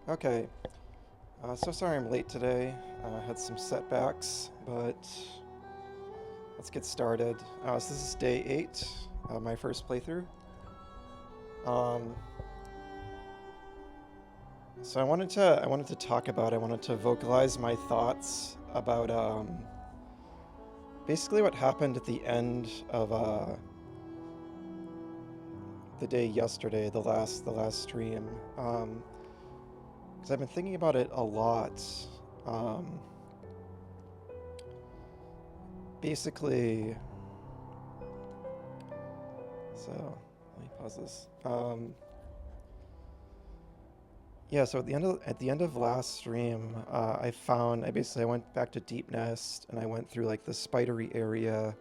Okay, so sorry I'm late today. Had some setbacks, but let's get started. So this is day 8, my first playthrough. Um, so I wanted to talk about, I wanted to vocalize my thoughts about basically what happened at the end of the day yesterday, the last stream. Because I've been thinking about it a lot. Um, Basically, so let me pause this. Yeah, so at the end of last stream, I went back to Deep Nest and I went through like the spidery area,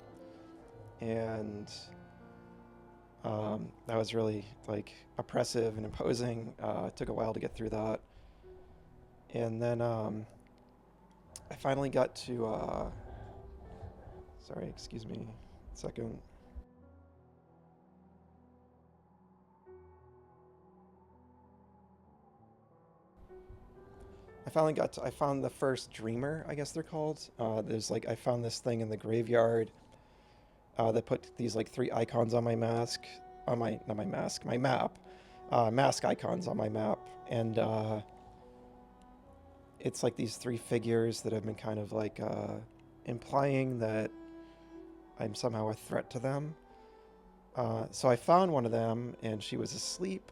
and that was really like oppressive and imposing. It took a while to get through that, and then I finally got to. Sorry, excuse me, a second. I found the first dreamer, I guess they're called. I found this thing in the graveyard that put these like three icons on my mask, on my, not my mask, my map, mask icons on my map. And it's like these three figures that have been kind of like implying that I'm somehow a threat to them. So I found one of them and she was asleep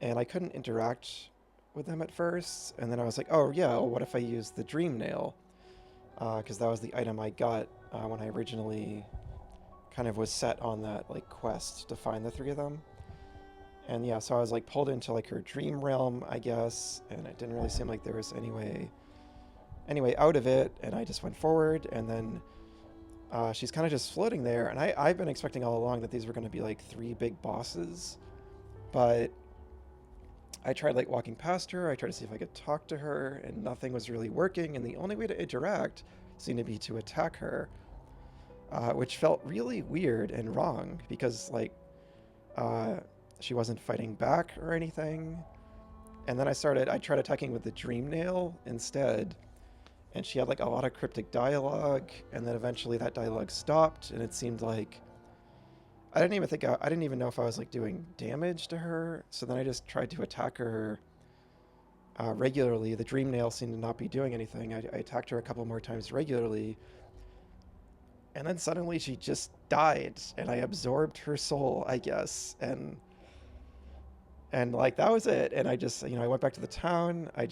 and I couldn't interact with them at first. And then I was like, oh yeah, well, what if I use the dream nail? Because that was the item I got when I originally kind of was set on that like quest to find the three of them. And yeah, so I was like pulled into like her dream realm, I guess, and it didn't really seem like there was any way out of it. And I just went forward, and then she's kind of just floating there. And I've been expecting all along that these were going to be like three big bosses, but I tried like walking past her. I tried to see if I could talk to her, and nothing was really working. And the only way to interact seemed to be to attack her, which felt really weird and wrong because like uh, she wasn't fighting back or anything. And then I tried attacking with the dream nail instead, and she had like a lot of cryptic dialogue. And then eventually that dialogue stopped, and it seemed like I didn't even know if I was like doing damage to her. So then I just tried to attack her regularly. The dream nail seemed to not be doing anything. I attacked her a couple more times regularly, and then suddenly she just died, and I absorbed her soul, I guess, and like that was it. And I just, I went back to the town. I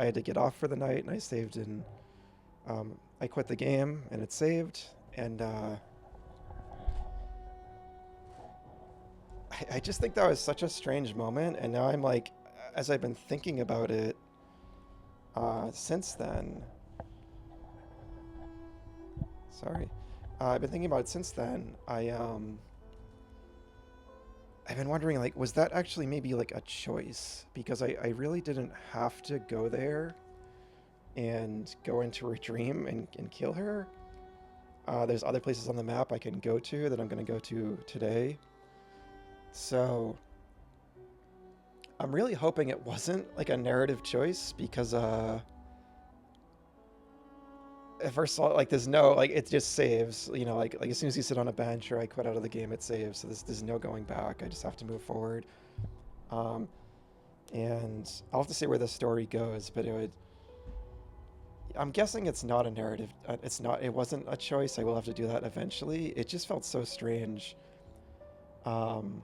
had to get off for the night, and I saved, and I quit the game, and it saved, and I just think that was such a strange moment. And now I'm like, as I've been thinking about it since then, sorry, I've been thinking about it since then. I've been wondering, like, was that actually maybe like a choice? Because I really didn't have to go there and go into her dream and kill her. There's other places on the map I can go to that I'm going to go to today. So I'm really hoping it wasn't like a narrative choice because first of all, like there's no like it just saves. Like as soon as you sit on a bench or I quit out of the game, it saves. So there's no going back. I just have to move forward. Um, and I'll have to see where the story goes, but it would. I'm guessing it's not a narrative. It's not. It wasn't a choice. I will have to do that eventually. It just felt so strange. Um,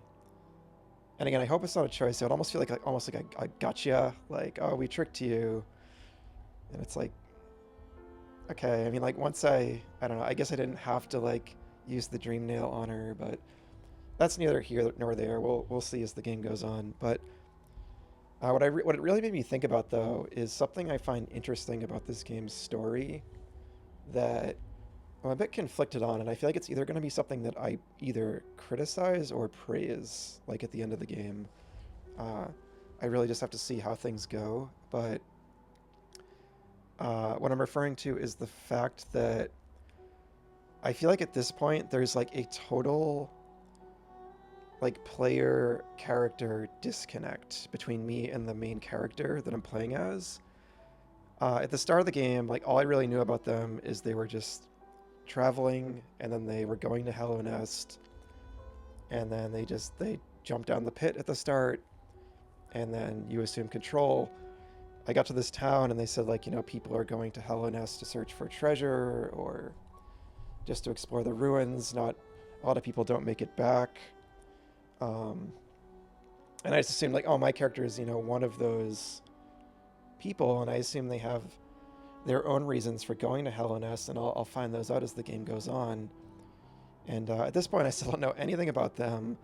and again, I hope it's not a choice. It would almost feel like almost like a gotcha. Like, oh, we tricked you, and it's like, okay. I mean, like once I don't know. I guess I didn't have to like use the dream nail on her, but that's neither here nor there. We'll see as the game goes on. But what it really made me think about though is something I find interesting about this game's story that I'm a bit conflicted on, and I feel like it's either going to be something that I either criticize or praise, like at the end of the game. Uh, I really just have to see how things go. But what I'm referring to is the fact that I feel like at this point there's like a total like player character disconnect between me and the main character that I'm playing as. At the start of the game, like all I really knew about them is they were just traveling, and then they were going to Hello Nest, and then they jumped down the pit at the start, and then you assume control. I got to this town, and they said like, people are going to Hello Nest to search for treasure or just to explore the ruins. Not a lot of people don't make it back. Um, and I just assumed like, oh, my character is one of those people, and I assume they have their own reasons for going to Hello Nest, and I'll find those out as the game goes on. And at this point, I still don't know anything about them.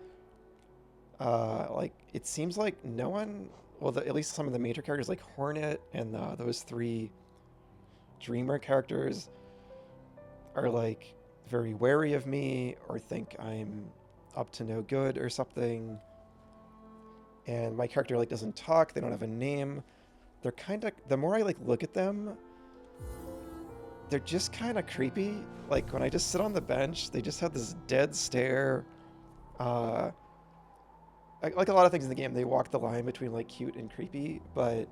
Like, it seems like no one, well, at least some of the major characters, like Hornet and those three Dreamer characters, are like very wary of me or think I'm up to no good or something. And my character like doesn't talk. They don't have a name. They're kind of, the more I like look at them, they're just kind of creepy. Like when I just sit on the bench, they just have this dead stare. Like a lot of things in the game, they walk the line between like cute and creepy, but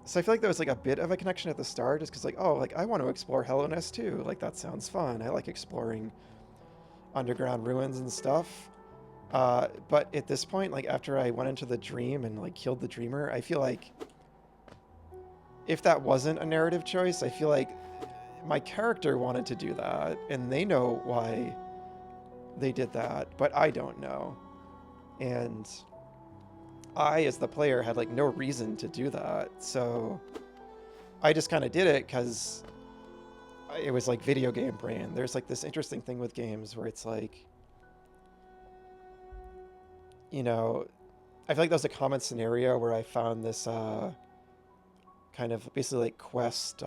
so I feel like there was like a bit of a connection at the start, just because like, oh, like I want to explore Hello Nest too. Like that sounds fun. I like exploring underground ruins and stuff. But at this point, like after I went into the dream and like killed the dreamer, I feel like if that wasn't a narrative choice, I feel like my character wanted to do that, and they know why they did that, but I don't know. And I, as the player, had like no reason to do that, so I just kind of did it because it was like video game brain. There's like this interesting thing with games where it's like, I feel like that was a common scenario where I found this kind of basically like quest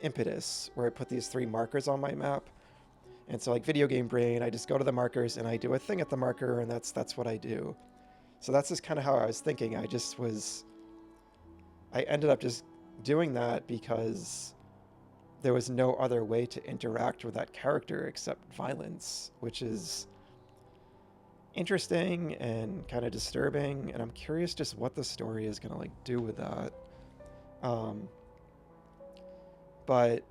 impetus where I put these 3 markers on my map. And so like video game brain, I just go to the markers and I do a thing at the marker, and that's what I do. So that's just kind of how I was thinking. I ended up just doing that because there was no other way to interact with that character except violence, which is interesting and kind of disturbing, and I'm curious just what the story is gonna like do with that. But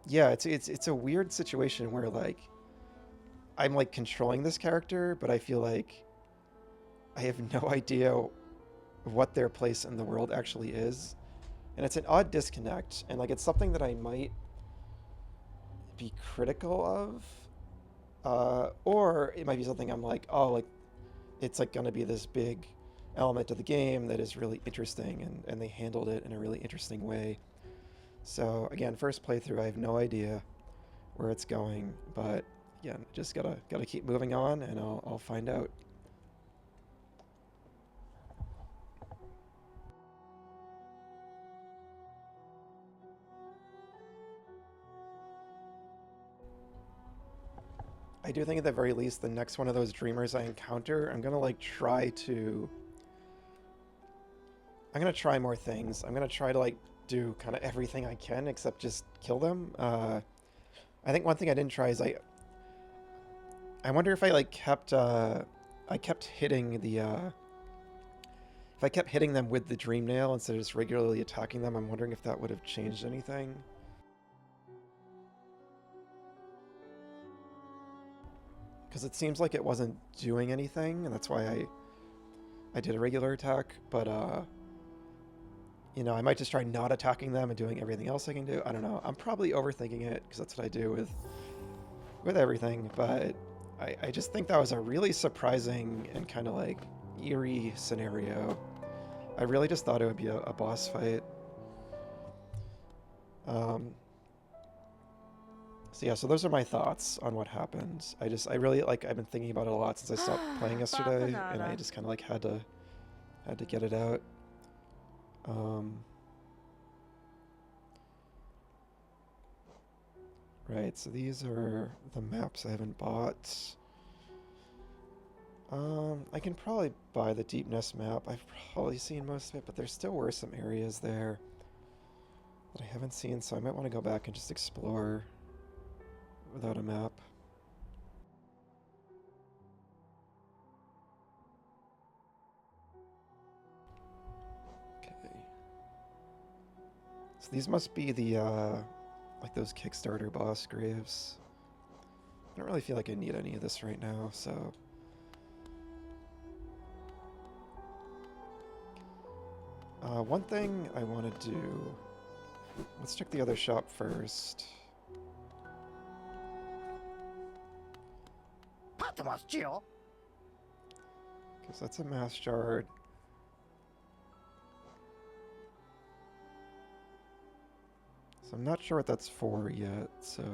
yeah, it's a weird situation where like I'm like controlling this character, but I feel like I have no idea what their place in the world actually is. And it's an odd disconnect, and like it's something that I might be critical of. Or it might be something I'm like, oh, like it's like gonna be this big element of the game that is really interesting, and they handled it in a really interesting way. So again, first playthrough, I have no idea where it's going, but again, just gotta keep moving on, and I'll find out. I do think at the very least, the next one of those dreamers I encounter, I'm gonna like I'm gonna try more things. I'm gonna try to like do kind of everything I can except just kill them. I think one thing I didn't try is I wonder if I like I kept hitting the if I kept hitting them with the dream nail instead of just regularly attacking them. I'm wondering if that would have changed anything. Because it seems like it wasn't doing anything, and that's why I did a regular attack. But I might just try not attacking them and doing everything else I can do. I don't know. I'm probably overthinking it because that's what I do with everything. But I just think that was a really surprising and kind of like eerie scenario. I really just thought it would be a boss fight. So yeah, so those are my thoughts on what happened. I really like, I've been thinking about it a lot since I stopped playing yesterday, and I just kind of like had to get it out. Right, so these are the maps I haven't bought. I can probably buy the Deep Nest map. I've probably seen most of it, but there still were some areas there that I haven't seen, so I might want to go back and just explore without a map. Okay. So these must be the, like those Kickstarter boss graves. I don't really feel like I need any of this right now, so... one thing I want to do... Let's check the other shop first. Because that's a mass shard. So I'm not sure what that's for yet, so...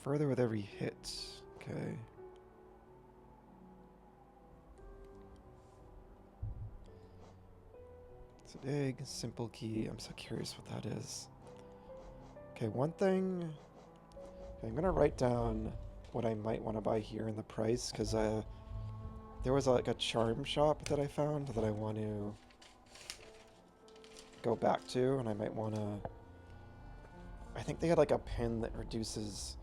Further with every hit. Okay. It's an egg, simple key. I'm so curious what that is. Okay, one thing... Okay, I'm gonna write down what I might want to buy here in the price, because there was like a charm shop that I found that I want to go back to, and I might want to... I think they had like a pin that reduces...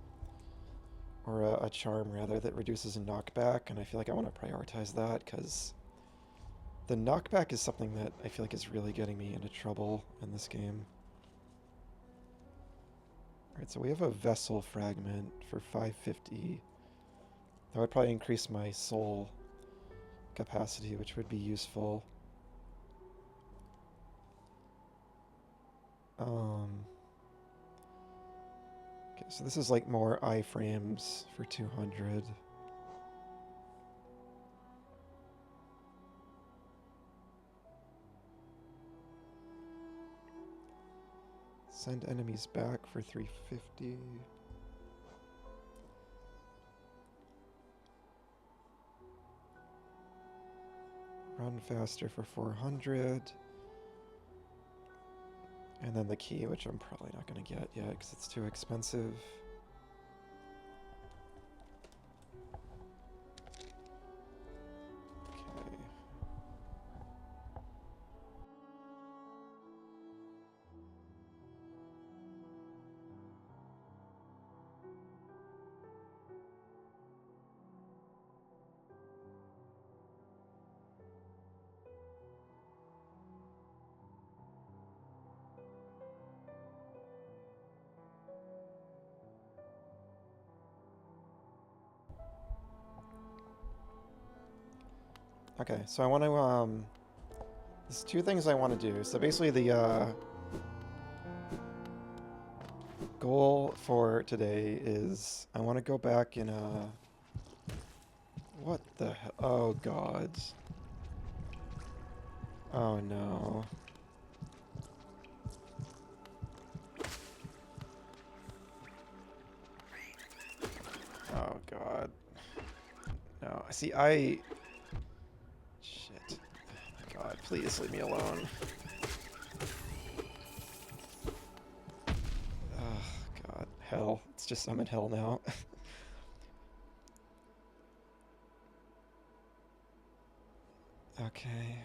Or a charm, rather, that reduces a knockback, and I feel like I want to prioritize that, because the knockback is something that I feel like is really getting me into trouble in this game. Alright, so we have a vessel fragment for 550. That would probably increase my soul capacity, which would be useful. Okay, so this is like more iframes for 200. Send enemies back for 350. Run faster for 400. And then the key, which I'm probably not going to get yet because it's too expensive. Okay. Okay, so I want to, there's two things I want to do. So basically the, goal for today is I want to go back in, what the hell? Oh, God. Oh, no. Oh, God. No, see, Shit. God, please leave me alone. Oh, God. Hell. It's just, I'm in hell now. Okay.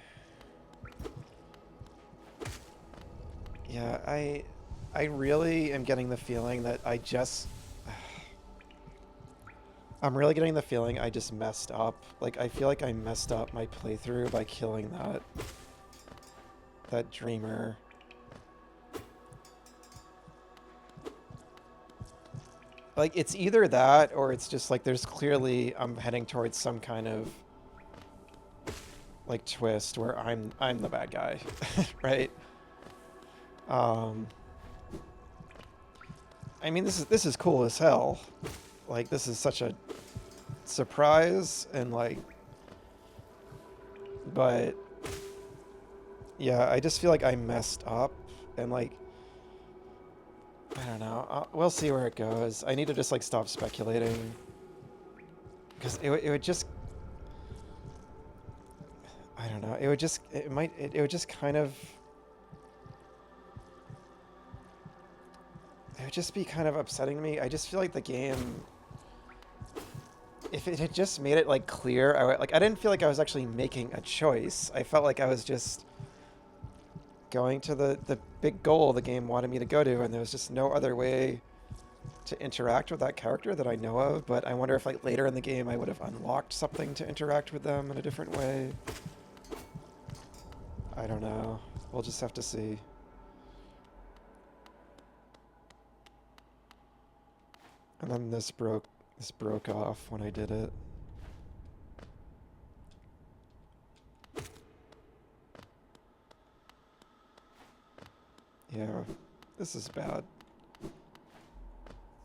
Yeah, I really am getting the feeling that I'm really getting the feeling I just messed up. Like, I feel like I messed up my playthrough by killing that dreamer. Like, it's either that, or it's just like there's clearly I'm heading towards some kind of like twist where I'm the bad guy, right? I mean, this is cool as hell. Like, this is such a surprise, and like, but yeah, I just feel like I messed up, and like, I don't know. We'll see where it goes. I need to just like stop speculating, because it would just, I don't know. It would just it would just kind of, it would just be kind of upsetting me. I just feel like the game if it had just made it like clear, I didn't feel like I was actually making a choice. I felt like I was just going to the big goal the game wanted me to go to, and there was just no other way to interact with that character that I know of. But I wonder if like later in the game I would have unlocked something to interact with them in a different way. I don't know. We'll just have to see. And then this broke off when I did it. Yeah, this is bad.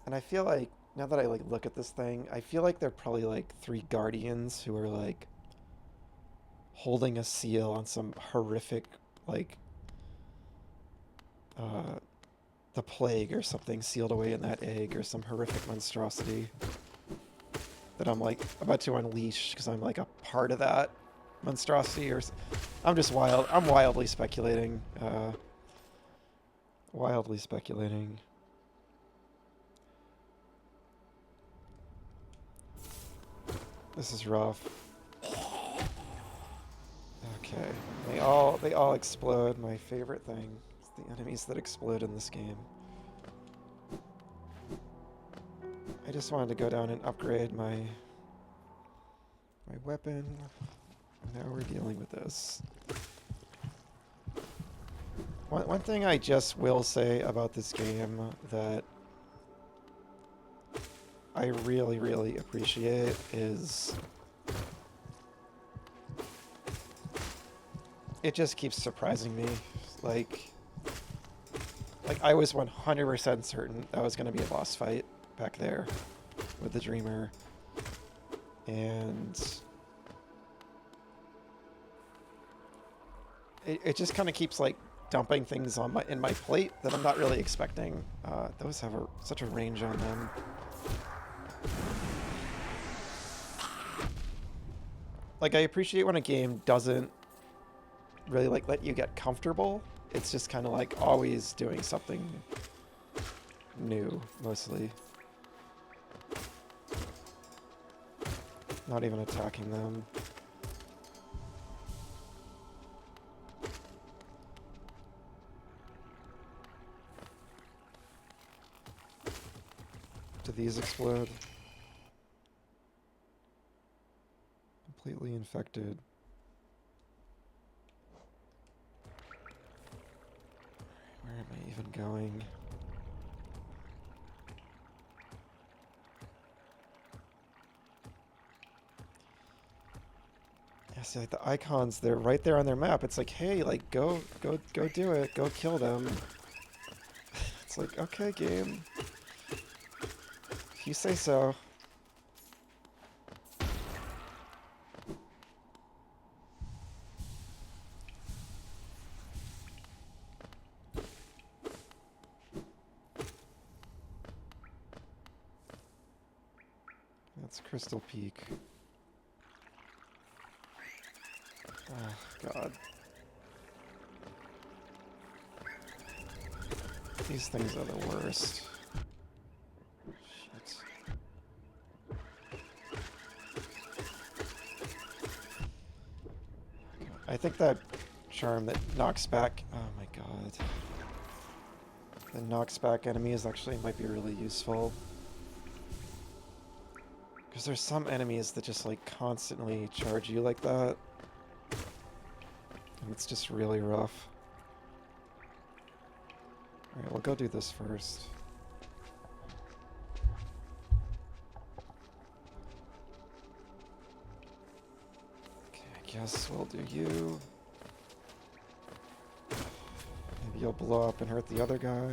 And I feel like, now that I like look at this thing, I feel like they're probably like 3 guardians who are like holding a seal on some horrific, like, the plague or something sealed away in that egg, or some horrific monstrosity that I'm like about to unleash because I'm like a part of that monstrosity. Or I'm just I'm wildly speculating. Wildly speculating. This is rough. Okay, they all explode. My favorite thing is the enemies that explode in this game. I just wanted to go down and upgrade my weapon. Now we're dealing with this. One thing I just will say about this game that I really, really appreciate is it just keeps surprising me. Like I was 100% certain that was going to be a boss fight back there with the Dreamer. And it just kind of keeps like dumping things on in my plate that I'm not really expecting. Those have such a range on them. Like, I appreciate when a game doesn't really like let you get comfortable. It's just kind of like always doing something new, mostly. Not even attacking them. Do these explode? Completely infected. Where am I even going? Yeah, see, like the icons, they're right there on their map. It's like, hey, like go do it. Go kill them. It's like, okay, game. If you say so. That's Crystal Peak. Oh, God. These things are the worst. Shit. I think that charm that knocks back... Oh my God. The knocks back enemies actually might be really useful. Because there's some enemies that just like constantly charge you like that. And it's just really rough. Alright, we'll go do this first. Okay, I guess we'll do you. Maybe you'll blow up and hurt the other guy.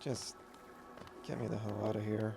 Just get me the hell out of here.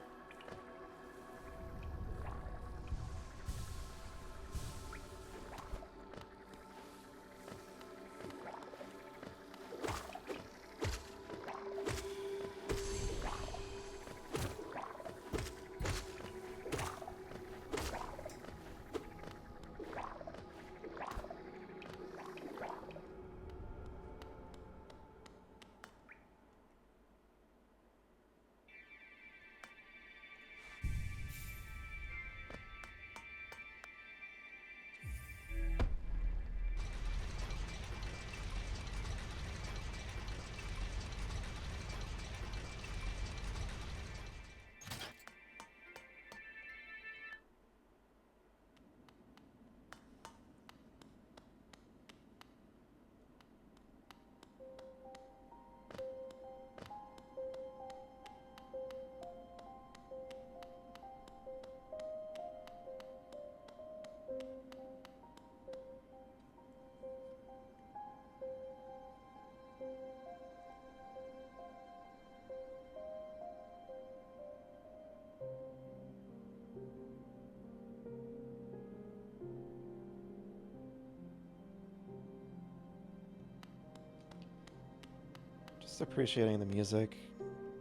Just appreciating the music.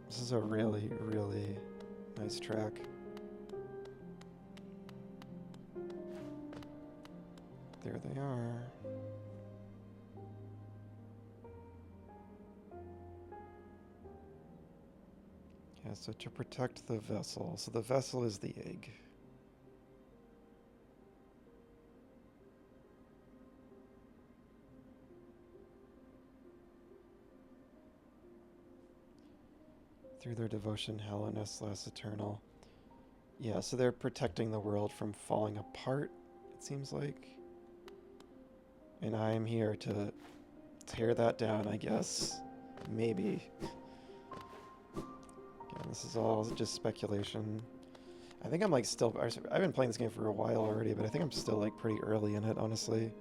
This is a really, really nice track. There they are. Yeah, so to protect the vessel. So the vessel is the egg. Through their devotion, Hellenus lasts eternal. Yeah, so they're protecting the world from falling apart, it seems like. And I am here to tear that down, I guess. Maybe. Again, this is all just speculation. I think I'm like still... I've been playing this game for a while already, but I think I'm still like pretty early in it, honestly.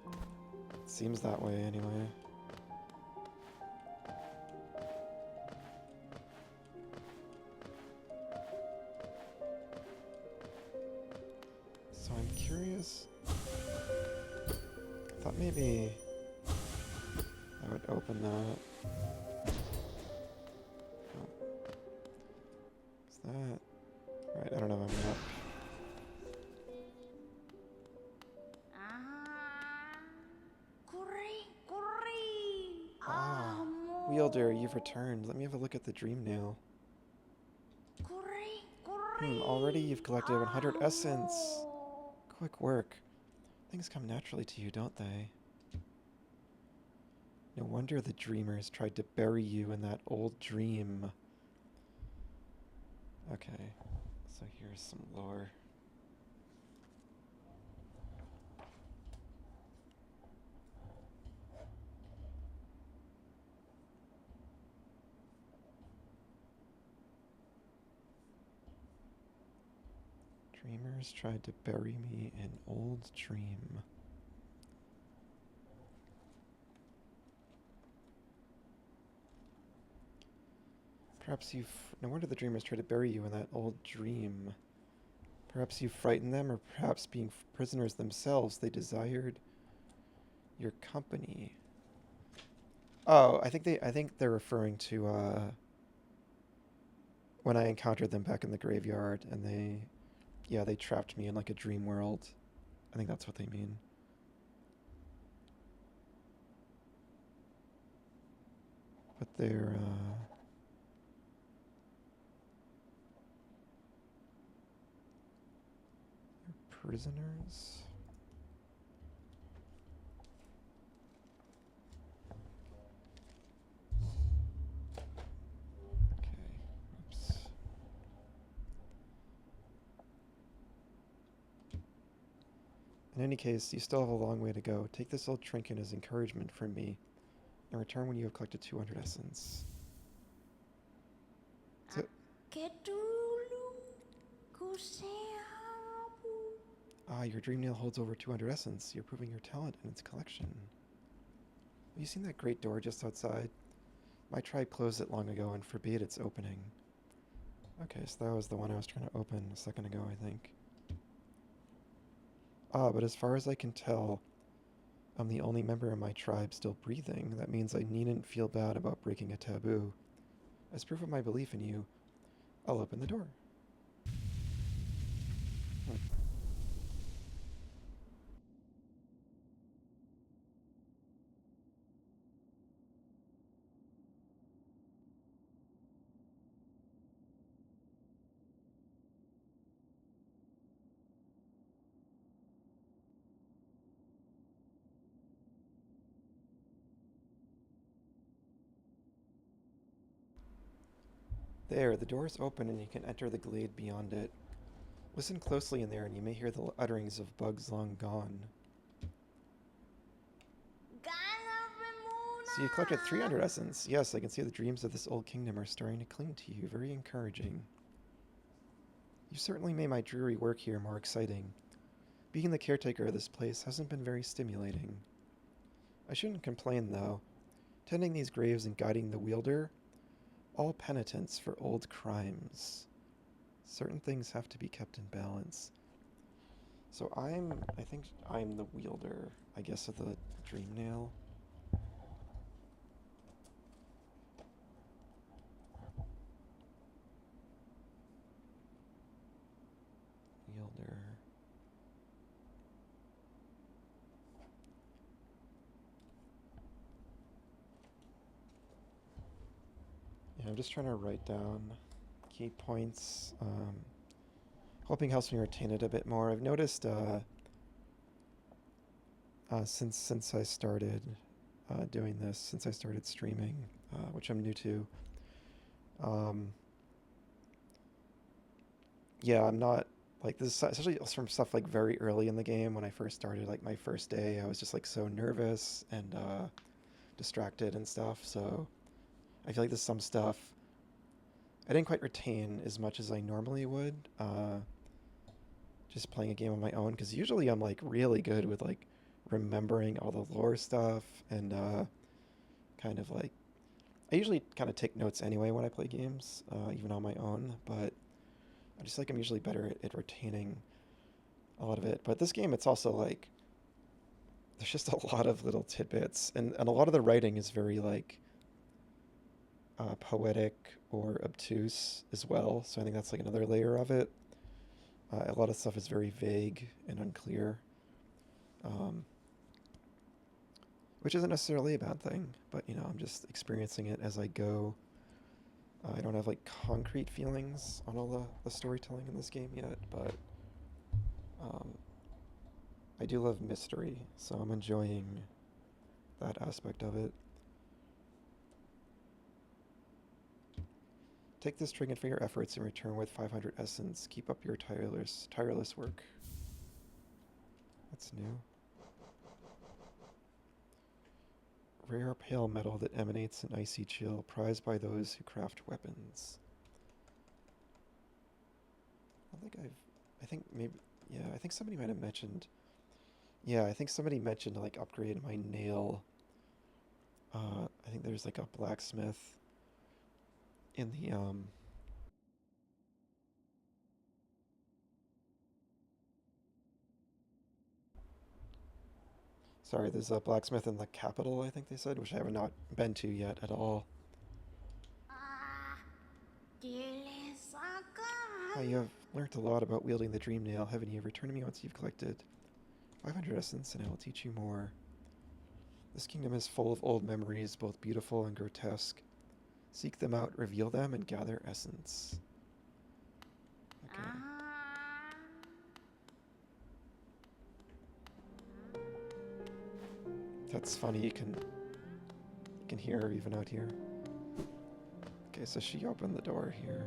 It seems that way anyway. So I'm curious... I thought maybe I would open that. Oh. Is that... Right, I don't know if I'm up. Ah, Wielder, you've returned. Let me have a look at the dream nail. Already you've collected 100 essence. Quick work. Things come naturally to you, don't they? No wonder the dreamers tried to bury you in that old dream. Okay, so here's some lore. Dreamers tried to bury me in old dream. Perhaps you... No wonder the dreamers tried to bury you in that old dream. Perhaps you frightened them, or perhaps being prisoners themselves, they desired your company. Oh, I think they're referring to when I encountered them back in the graveyard, and they trapped me in like a dream world. I think that's what they mean. But they're prisoners. Okay, oops. In any case, you still have a long way to go. Take this old trinket as encouragement from me, and return when you have collected 200 essence. Your dream nail holds over 200 essence. You're proving your talent in its collection. Have you seen that great door just outside? My tribe closed it long ago and forbade its opening. Okay, so that was the one I was trying to open a second ago, I think. Ah, but as far as I can tell, I'm the only member of my tribe still breathing. That means I needn't feel bad about breaking a taboo. As proof of my belief in you, I'll open the door. Hmm. There, the door is open and you can enter the glade beyond it. Listen closely in there and you may hear the utterings of bugs long gone. So you collected 300 essence. Yes, I can see the dreams of this old kingdom are starting to cling to you. Very encouraging. You certainly made my dreary work here more exciting. Being the caretaker of this place hasn't been very stimulating. I shouldn't complain, though. Tending these graves and guiding the wielder, all penitence for old crimes. Certain things have to be kept in balance. So I think I'm the wielder, I guess, of the dream nail. Wielder. Yeah, I'm just trying to write down key points. Hoping helps me retain it a bit more. I've noticed since I started doing this, since I started streaming, which I'm new to. Um, yeah, I'm not like this is especially from stuff like very early in the game when I first started. Like my first day, I was just like so nervous and distracted and stuff. So I feel like there's some stuff I didn't quite retain as much as I normally would. Just playing a game on my own because usually I'm like really good with like remembering all the lore stuff and kind of like I usually kind of take notes anyway when I play games, even on my own. But I just like I'm usually better at retaining a lot of it. But this game, it's also like there's just a lot of little tidbits, and a lot of the writing is very like poetic or obtuse as well. So I think that's like another layer of it. A lot of stuff is very vague and unclear, um, which isn't necessarily a bad thing. But you know, I'm just experiencing it as I go. I don't have like concrete feelings on all the storytelling in this game yet, but um, I do love mystery, so I'm enjoying that aspect of it. Take this trinket for your efforts and return with 500 essence. Keep up your tireless work. That's new. Rare pale metal that emanates an icy chill, prized by those who craft weapons. I think maybe, yeah, I think somebody might have mentioned, yeah, I think somebody mentioned like upgrade my nail. I think there's like a blacksmith in the, sorry, there's a blacksmith in the capital, I think they said, which I have not been to yet at all. You have learnt a lot about wielding the dream nail, haven't you? Return to me once you've collected 500 essence and I will teach you more. This kingdom is full of old memories, both beautiful and grotesque. Seek them out, reveal them, and gather essence. Okay. That's funny, you can hear her even out here. Okay, so she opened the door here.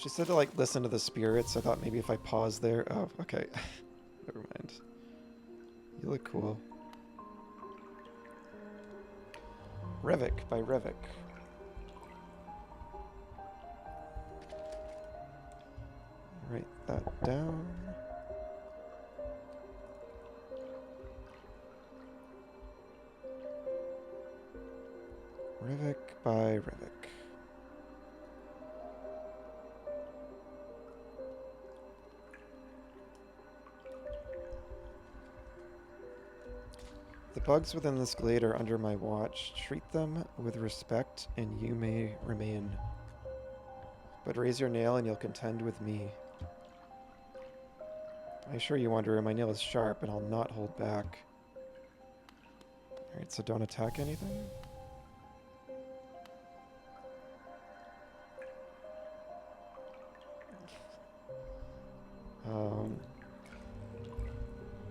She said to, like, listen to the spirits. I thought maybe if I pause there... Oh, okay. Never mind. You look cool. Revik by Revik. Write that down. Revik by Revik. The bugs within this glade are under my watch. Treat them with respect, and you may remain. But raise your nail, and you'll contend with me. I assure you, Wanderer, my nail is sharp, and I'll not hold back. Alright, so don't attack anything?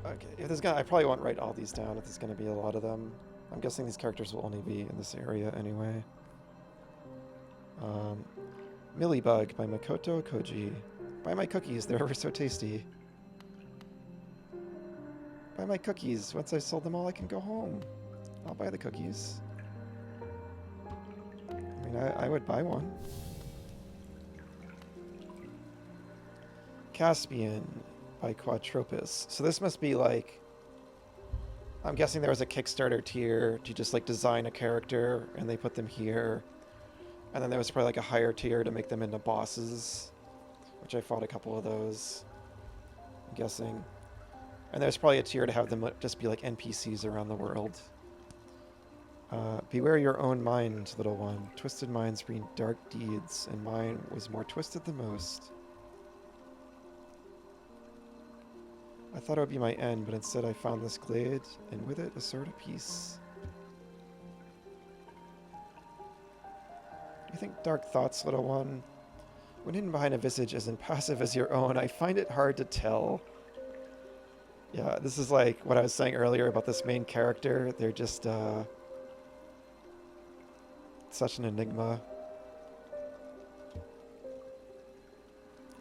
Okay, if there's gonna, I probably won't write all these down if there's gonna be a lot of them. I'm guessing these characters will only be in this area anyway. Millibug by Makoto Koji. Buy my cookies, they're ever so tasty. Buy my cookies. Once I've sold them all, I can go home. I'll buy the cookies. I mean, I would buy one. Caspian by Quadtropus. So this must be like... I'm guessing there was a Kickstarter tier to just like design a character and they put them here. And then there was probably like a higher tier to make them into bosses, which I fought a couple of those, I'm guessing. And there's probably a tier to have them just be like NPCs around the world. Beware your own mind, little one. Twisted minds bring dark deeds, and mine was more twisted than most. I thought it would be my end, but instead I found this glade, and with it a sword of peace. Do you think dark thoughts, little one? When hidden behind a visage as impassive as your own, I find it hard to tell. Yeah, this is like what I was saying earlier about this main character. They're just, such an enigma.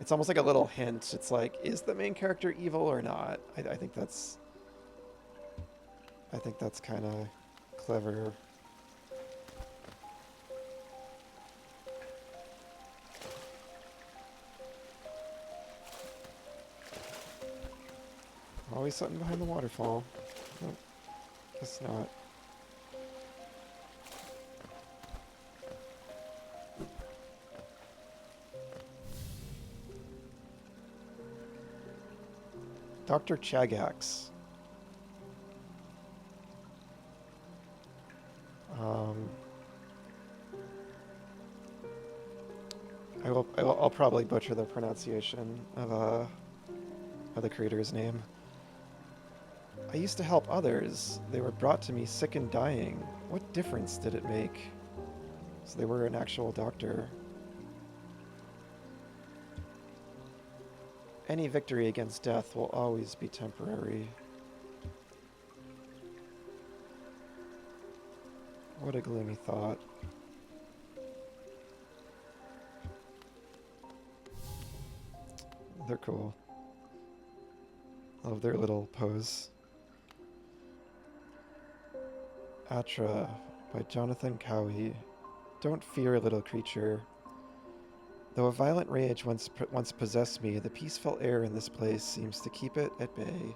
It's almost like a little hint. It's like, is the main character evil or not? I think that's kind of clever. Always something behind the waterfall. Nope. Guess not. Dr. Chagax. I'll probably butcher the pronunciation of the creator's name. I used to help others. They were brought to me sick and dying. What difference did it make? So they were an actual doctor. Any victory against death will always be temporary. What a gloomy thought. They're cool. Love their little pose. Atra by Jonathan Cowie. Don't fear, little creature. Though a violent rage once possessed me, the peaceful air in this place seems to keep it at bay.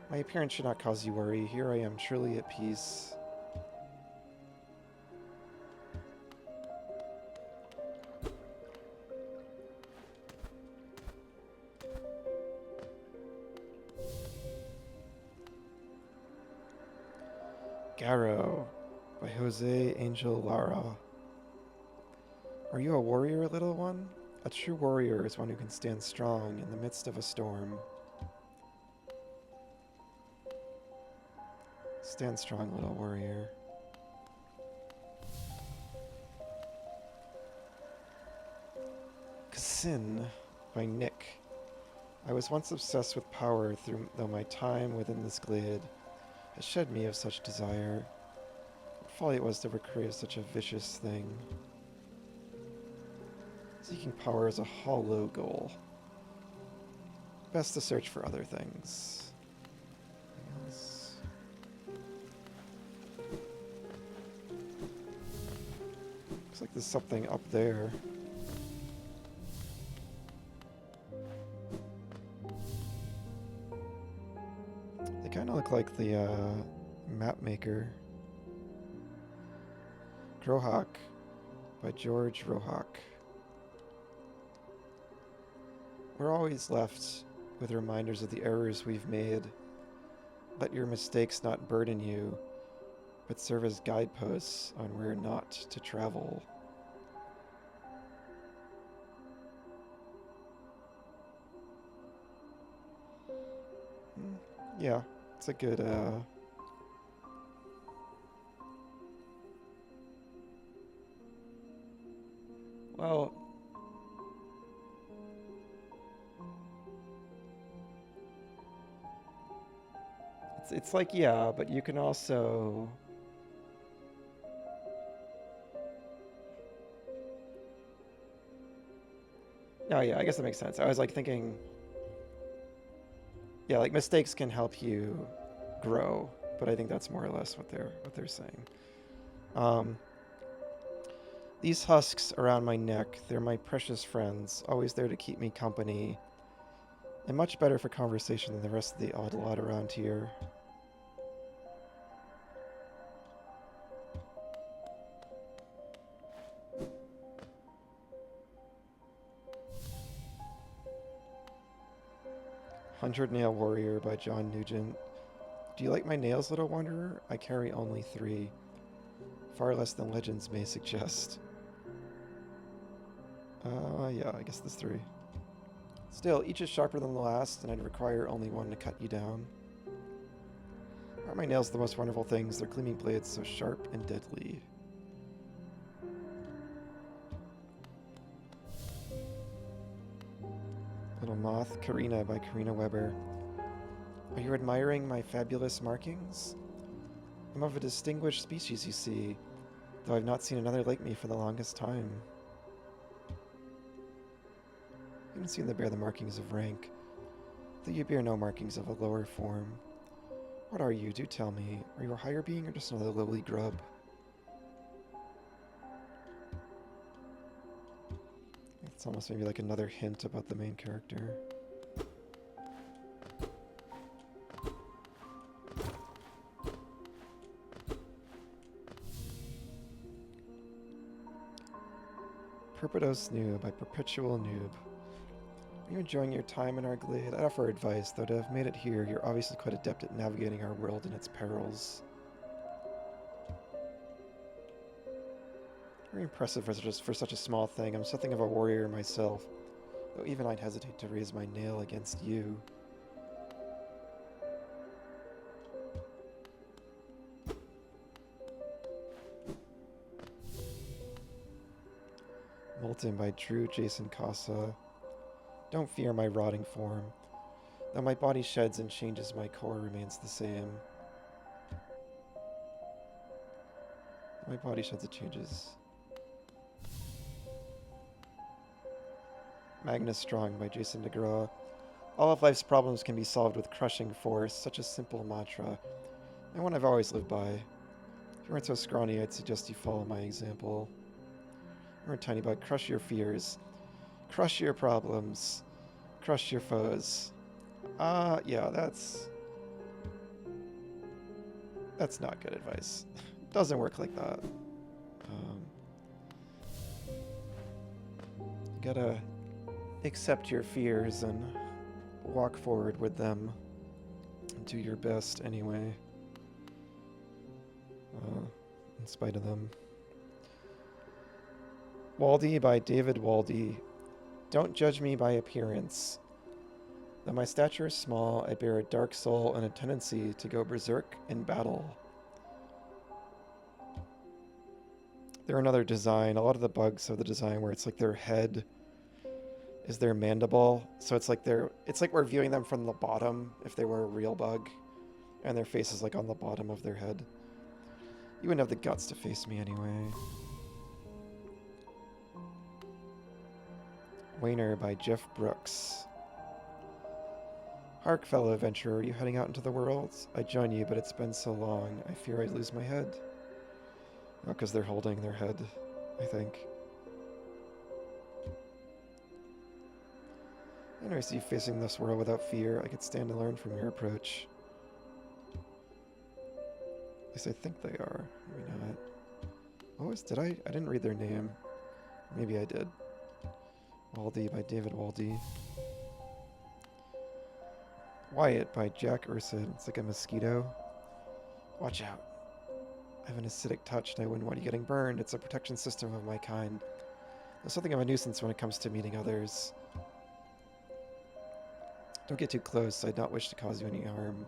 My appearance should not cause you worry. Here I am, truly at peace. Garrow by Jose Angel Lara. Are you a warrior, little one? A true warrior is one who can stand strong in the midst of a storm. Stand strong, little warrior. Kassin by Nick. I was once obsessed with power, though my time within this glade has shed me of such desire. What folly it was to ever crave such a vicious thing. Seeking power is a hollow goal. Best to search for other things. Anything else? Looks like there's something up there. They kind of look like the map maker. Grohawk by George Rohawk. We're always left with reminders of the errors we've made. Let your mistakes not burden you, but serve as guideposts on where not to travel. Yeah, it's a good, well, it's like, yeah, but you can also... Oh yeah, I guess that makes sense. I was like thinking, yeah, like mistakes can help you grow, but I think that's more or less what they're saying. These husks around my neck, they're my precious friends, always there to keep me company, and much better for conversation than the rest of the odd lot around here. Hundred Nail Warrior by John Nugent. Do you like my nails, little wanderer? I carry only 3. Far less than legends may suggest. Yeah, I guess there's 3. Still, each is sharper than the last, and I'd require only one to cut you down. Aren't my nails the most wonderful things? They're gleaming blades so sharp and deadly. Little Moth, Karina by Karina Weber. Are you admiring my fabulous markings? I'm of a distinguished species, you see, though I've not seen another like me for the longest time. You don't seem to bear the markings of rank, though you bear no markings of a lower form. What are you? Do tell me. Are you a higher being or just another lowly grub? It's almost maybe like another hint about the main character. Perpetuous Noob by Perpetual Noob. Are you enjoying your time in our glade? I'd offer advice, though to have made it here, you're obviously quite adept at navigating our world and its perils. Very impressive for such a small thing. I'm something of a warrior myself, though even I'd hesitate to raise my nail against you. Molten by Drew Jason Casa. Don't fear my rotting form. Though my body sheds and changes, my core remains the same. My body sheds and changes. Magnus Strong by Jason DeGraw. All of life's problems can be solved with crushing force, such a simple mantra, and one I've always lived by. If you weren't so scrawny, I'd suggest you follow my example. Remember, Tiny Bug, crush your fears. Crush your problems. Crush your foes. Yeah, that's not good advice. Doesn't work like that. You gotta accept your fears and walk forward with them. And do your best anyway. In spite of them. Waldy by David Waldy. Don't judge me by appearance. Though my stature is small, I bear a dark soul and a tendency to go berserk in battle. They're another design. A lot of the bugs have the design where it's like their head is their mandible. So it's like we're viewing them from the bottom if they were a real bug. And their face is like on the bottom of their head. You wouldn't have the guts to face me anyway. Wainer by Jeff Brooks. Hark, fellow adventurer, are you heading out into the world? I'd join you, but it's been so long. I fear I'd lose my head. Oh, because they're holding their head, I think. I never see you facing this world without fear. I could stand to learn from your approach. At least I think they are. Maybe not. What was, did I didn't read their name. Maybe I did. Waldy by David Waldy. Wyatt by Jack Ursid. It's like a mosquito. Watch out. I have an acidic touch and I wouldn't want you getting burned. It's a protection system of my kind. There's something of a nuisance when it comes to meeting others. Don't get too close. I'd not wish to cause you any harm.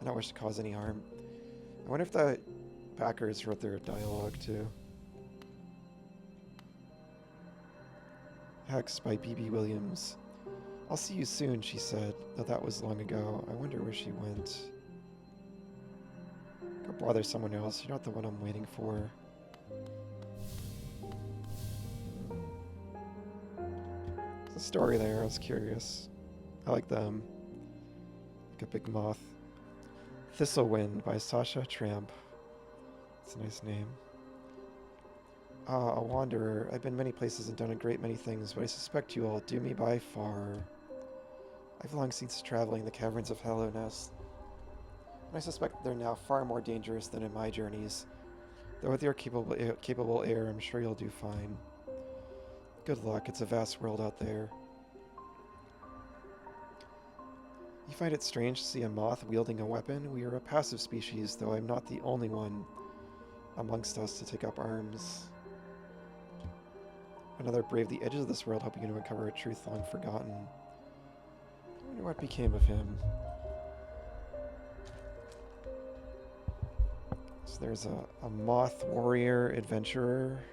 I not wish to cause any harm. I wonder if the backers wrote their dialogue too. Hex by B.B. Williams. I'll see you soon, she said, though that was long ago. I wonder where she went. Go bother someone else. You're not the one I'm waiting for. There's a story there. I was curious. I like them. Like a big moth. Thistlewind by Sasha Tramp. That's a nice name. A wanderer. I've been many places and done a great many things, but I suspect you all do me by far. I've long since traveling the caverns of Hallownest, and I suspect they're now far more dangerous than in my journeys. Though with your capable air, I'm sure you'll do fine. Good luck. It's a vast world out there. You find it strange to see a moth wielding a weapon? We are a passive species, though I'm not the only one amongst us to take up arms. Another braved the edges of this world, hoping to uncover a truth long forgotten. I wonder what became of him. So there's a moth warrior adventurer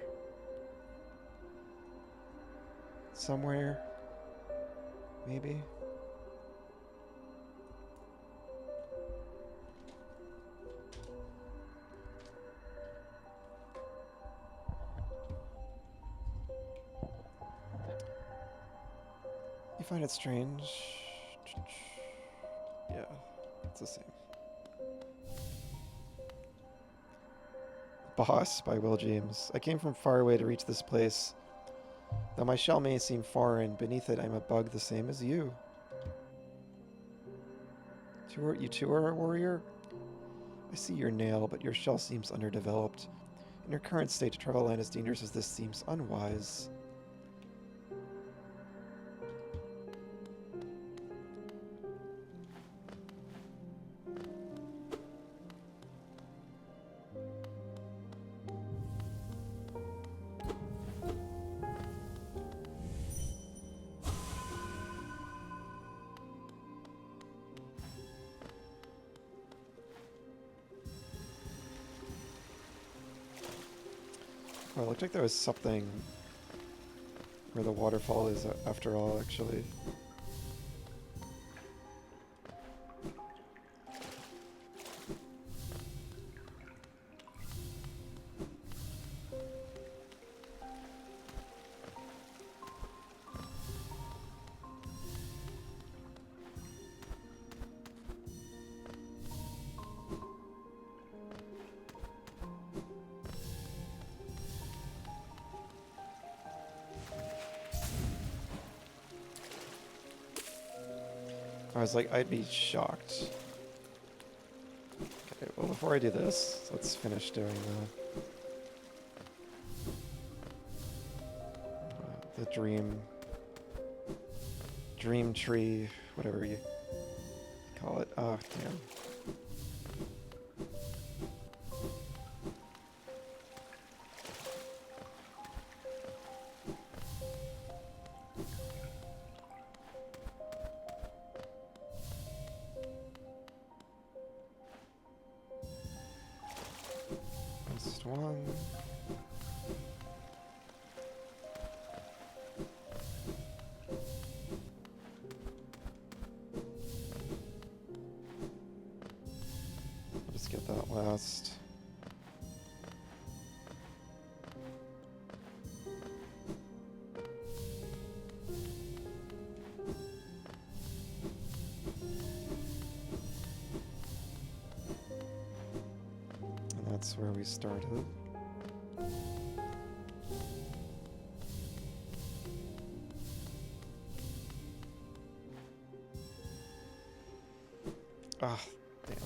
somewhere, maybe. You find it strange? Yeah, it's the same. Boss by Will James. I came from far away to reach this place. Though my shell may seem foreign, beneath it I'm a bug the same as you. You too are a warrior? I see your nail, but your shell seems underdeveloped. In your current state, to travel land as dangerous as this seems unwise. Well, it looked like there was something where the waterfall is after all, actually. I was like, I'd be shocked. Okay, well, before I do this, let's finish doing the dream tree, whatever you call it. Oh, damn. One. I'll just get that last. that's where we started. Ah, damn.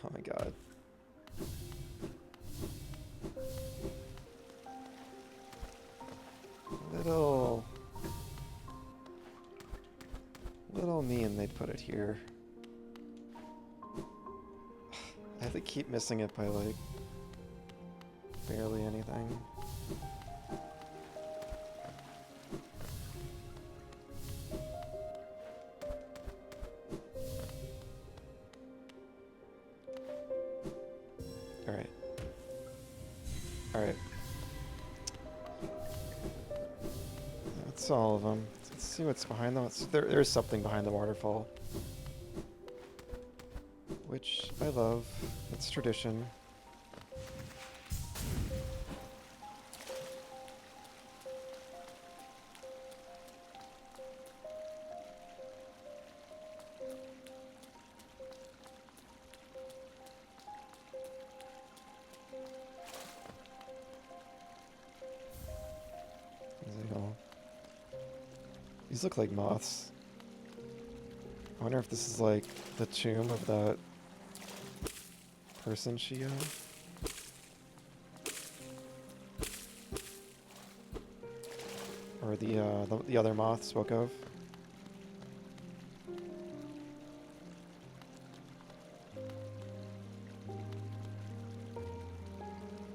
Oh my god. Little mean they put it here. I have to keep missing it by like barely anything. Alright. Alright. That's all of them. Let's see what's behind them. There's something behind the waterfall. Which I love. It's tradition. These look like moths. I wonder if this is like the tomb of that person she or the other moth spoke of.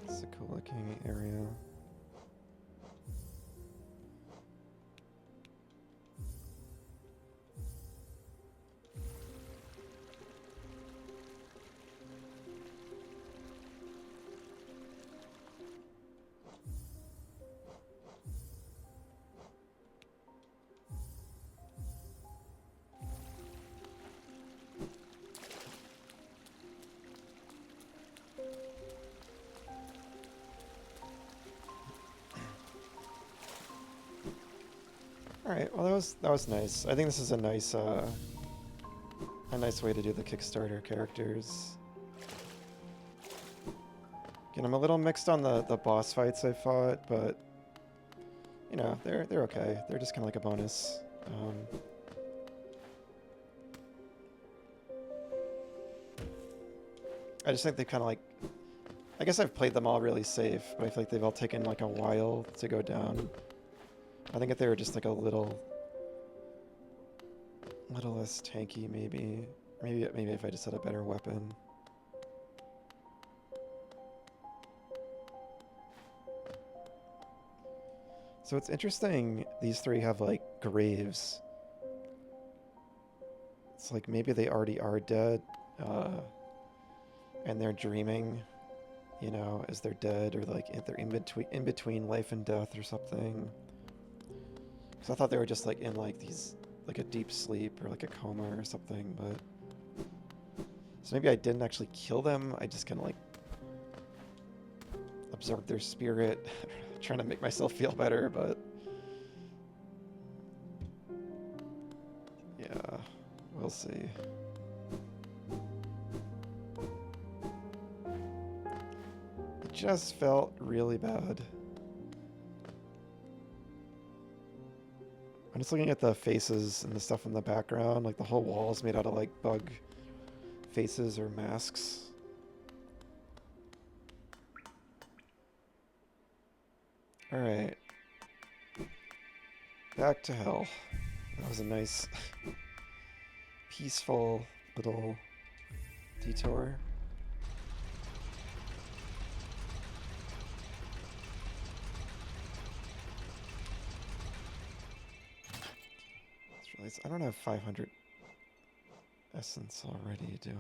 It's a cool looking area. Alright, well that was nice. I think this is a nice way to do the Kickstarter characters. Again, I'm a little mixed on the boss fights I fought, but you know, they're okay. They're just kinda like a bonus. I just think they kinda like, I guess I've played them all really safe, but I feel like they've all taken like a while to go down. I think if they were just like a little less tanky, maybe if I just had a better weapon. So it's interesting, these three have like graves. It's like maybe they already are dead, and they're dreaming, you know, as they're dead, or like they're in between life and death or something. So I thought they were just like in like these, like a deep sleep or like a coma or something, but so maybe I didn't actually kill them. I just kind of like absorbed their spirit, trying to make myself feel better, but yeah, we'll see. It just felt really bad. I'm just looking at the faces and the stuff in the background, like the whole wall is made out of like bug faces or masks. Alright. Back to hell. That was a nice, peaceful little detour. I don't have 500 essence already, do I?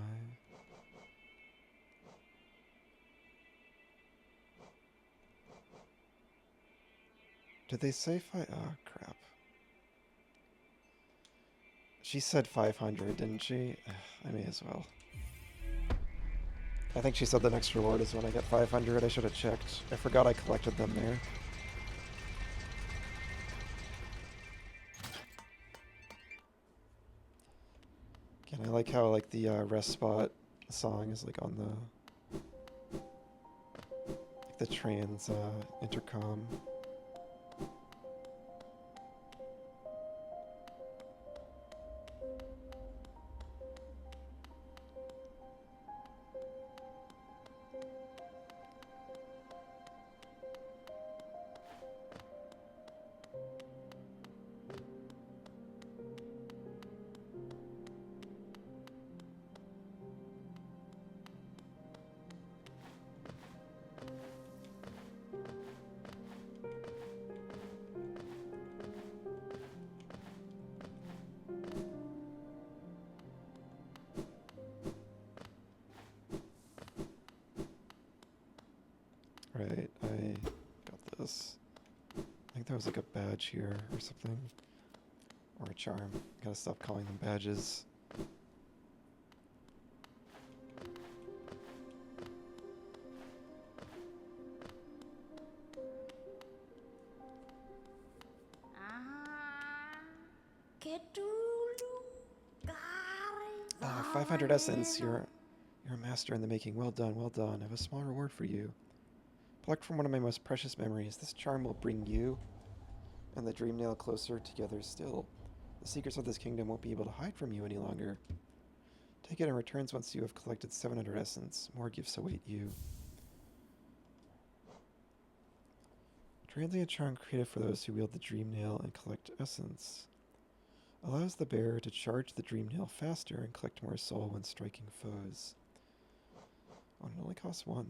Did they say oh, crap. She said 500, didn't she? I may as well. I think she said the next reward is when I get 500. I should have checked. I forgot I collected them there. Again, I like how like the rest spot song is like on the trans intercom. Right, I got this. I think that was like a badge here or something. Or a charm. Gotta stop calling them badges. Ah, 500 essence. You're a master in the making. Well done, well done. I have a small reward for you. Plucked from one of my most precious memories, this charm will bring you and the dream nail closer together still. The secrets of this kingdom won't be able to hide from you any longer. Take it in returns once you have collected 700 essence. More gifts await you. Transient charm created for those who wield the dream nail and collect essence. Allows the bearer to charge the dream nail faster and collect more soul when striking foes. Oh, it only costs one.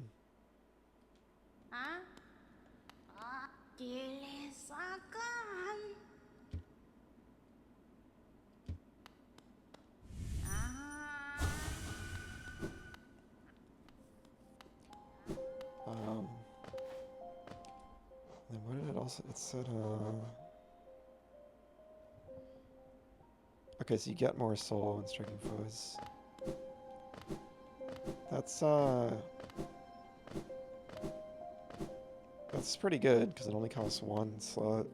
Then what did it also, it said, okay, so you get more soul when striking foes. That's pretty good, because it only costs one slot.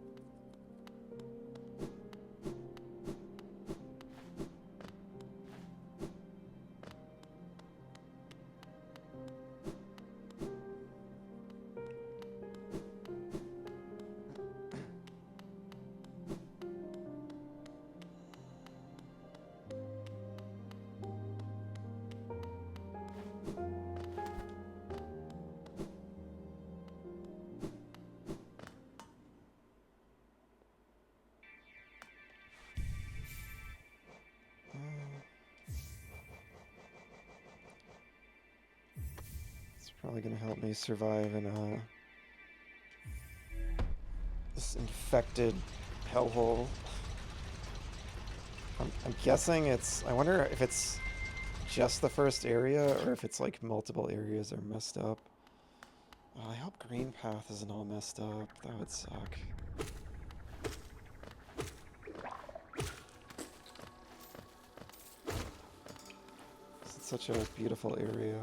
It's probably gonna help me survive in this infected hellhole. I'm guessing it's. I wonder if it's just the first area or if it's like multiple areas are messed up. I hope Green Path isn't all messed up. That would suck. It's such a beautiful area.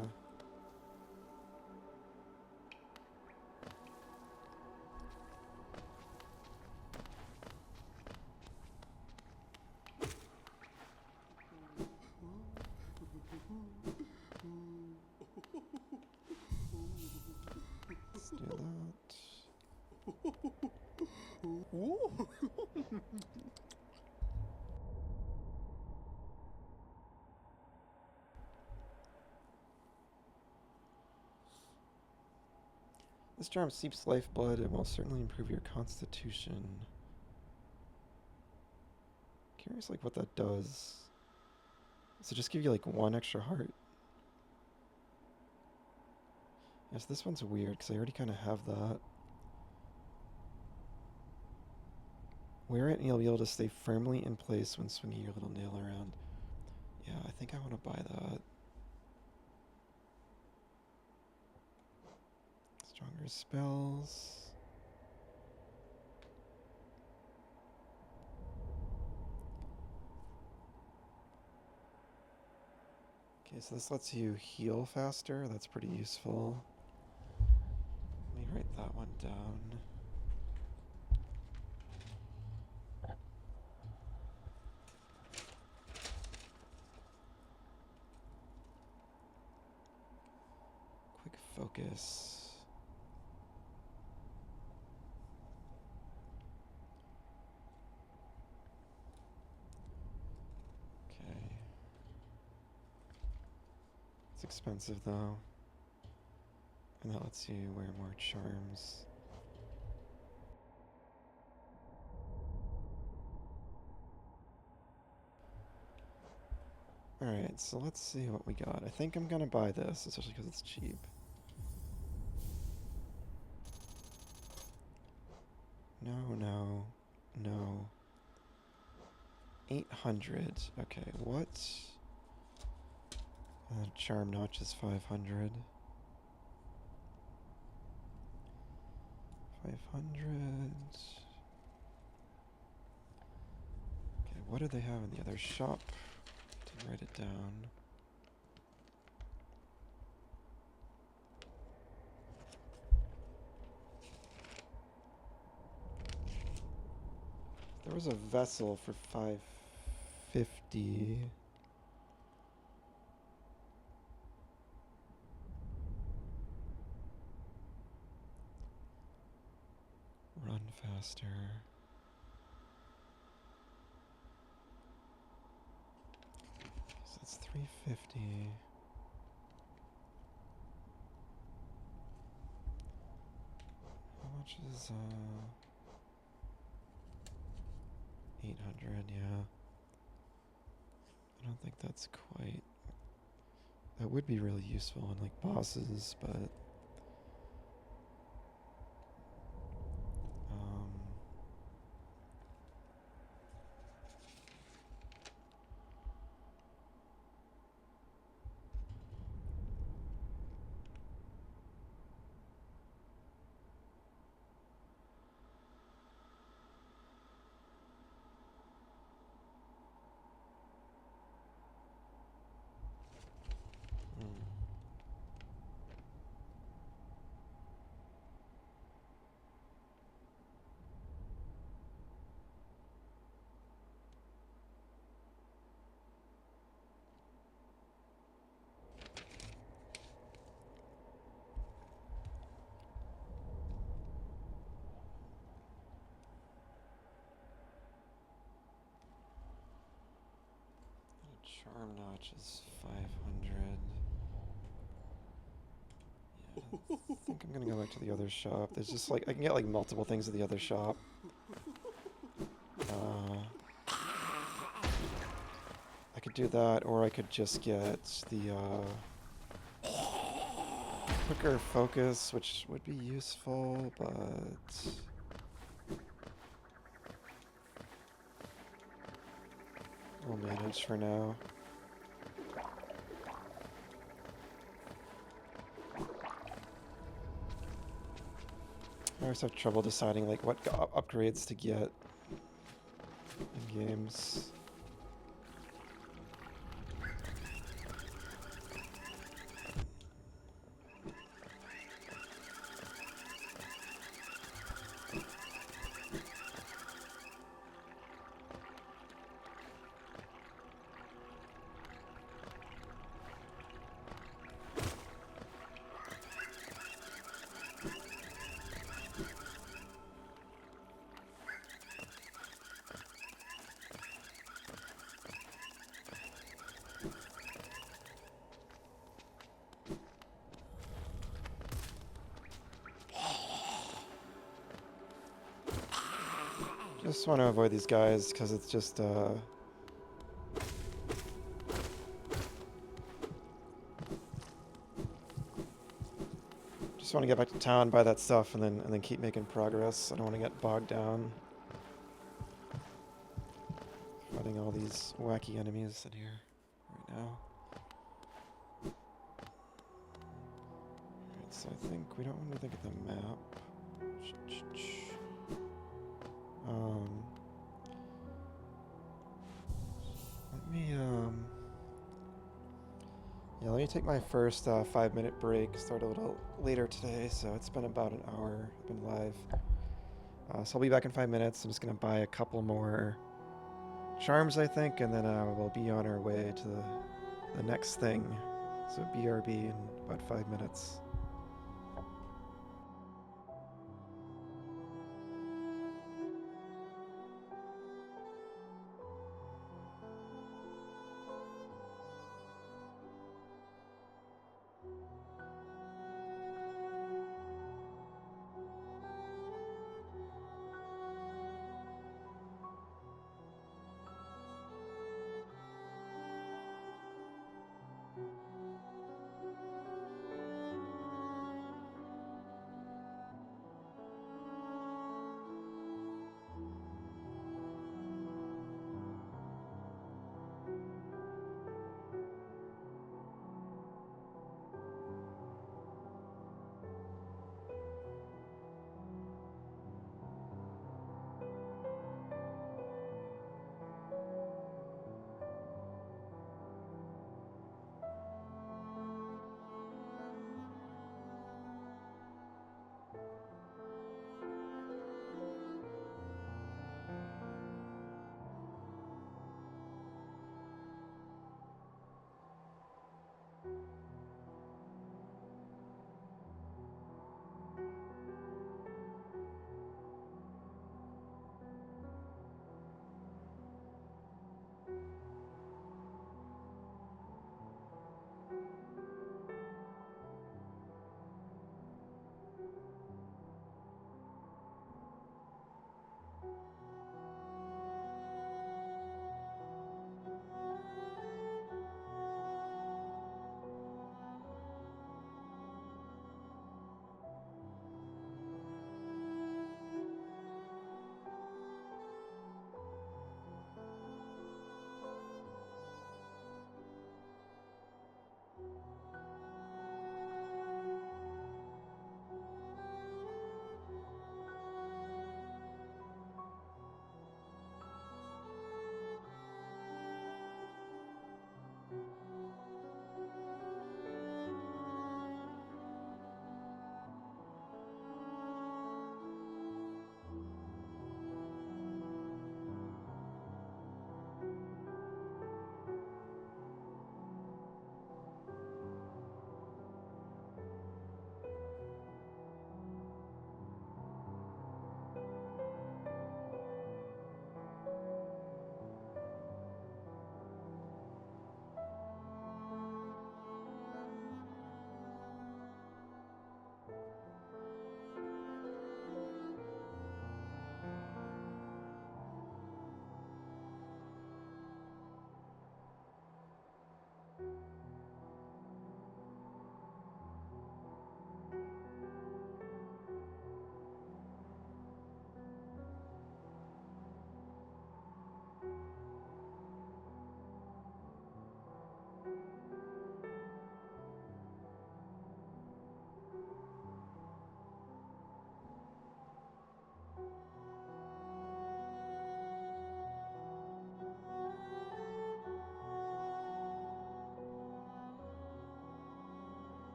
Let's do that. This charm seeps lifeblood and will certainly improve your constitution. Curious like what that does. Does it just give you like one extra heart? Yes, this one's weird because I already kind of have that. Wear it and you'll be able to stay firmly in place when swinging your little nail around. Yeah, I think I want to buy that. Stronger spells. Okay, so this lets you heal faster. That's pretty useful. Let me write that one down. Quick focus. Okay. It's expensive though. And that lets you wear more charms. Alright, so let's see what we got. I think I'm gonna buy this, especially because it's cheap. No. 800. Okay, what? Charm notch is 500. 500. Okay, what do they have in the other shop? Didn't write it down. There was a vessel for 550. Run faster. So that's 350. How much is 800, yeah. I don't think that's quite. That would be really useful in like bosses, but charm notch is 500. Yeah, I think I'm gonna go back to the other shop. There's just like I can get like multiple things at the other shop. I could do that, or I could just get the quicker focus, which would be useful, but we'll manage for now. I always have trouble deciding like what upgrades to get in games. Just want to avoid these guys because it's just just want to get back to town, buy that stuff, and then keep making progress. I don't want to get bogged down fighting all these wacky enemies in here right now. Alright, so I think we don't want to think of the map. Let me take my first 5-minute break. Start a little later today, so it's been about an hour. I've been live. So I'll be back in 5 minutes. I'm just gonna buy a couple more charms, I think, and then we'll be on our way to the next thing. So BRB in about 5 minutes.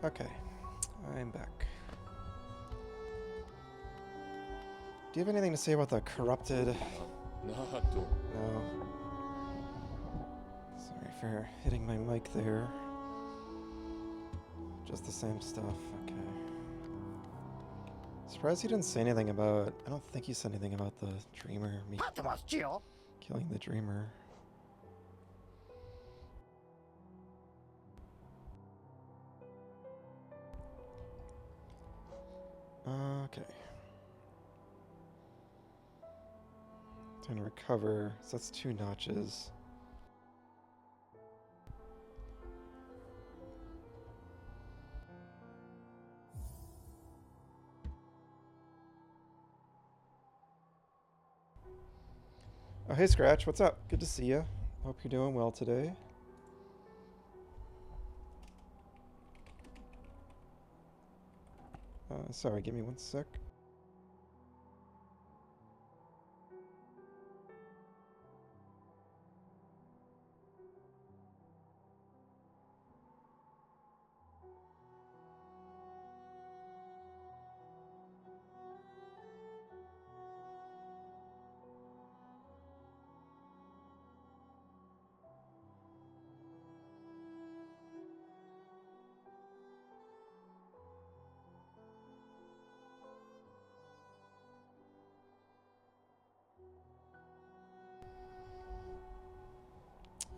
Okay, I'm back. Do you have anything to say about the corrupted? No. No. Sorry for hitting my mic there. Just the same stuff. Okay. Surprised he didn't say anything about... I don't think he said anything about the dreamer. Me killing the dreamer. Okay. Time to recover. So that's 2 notches. Oh, hey Scratch, what's up? Good to see you. Hope you're doing well today. Sorry, give me 1 sec.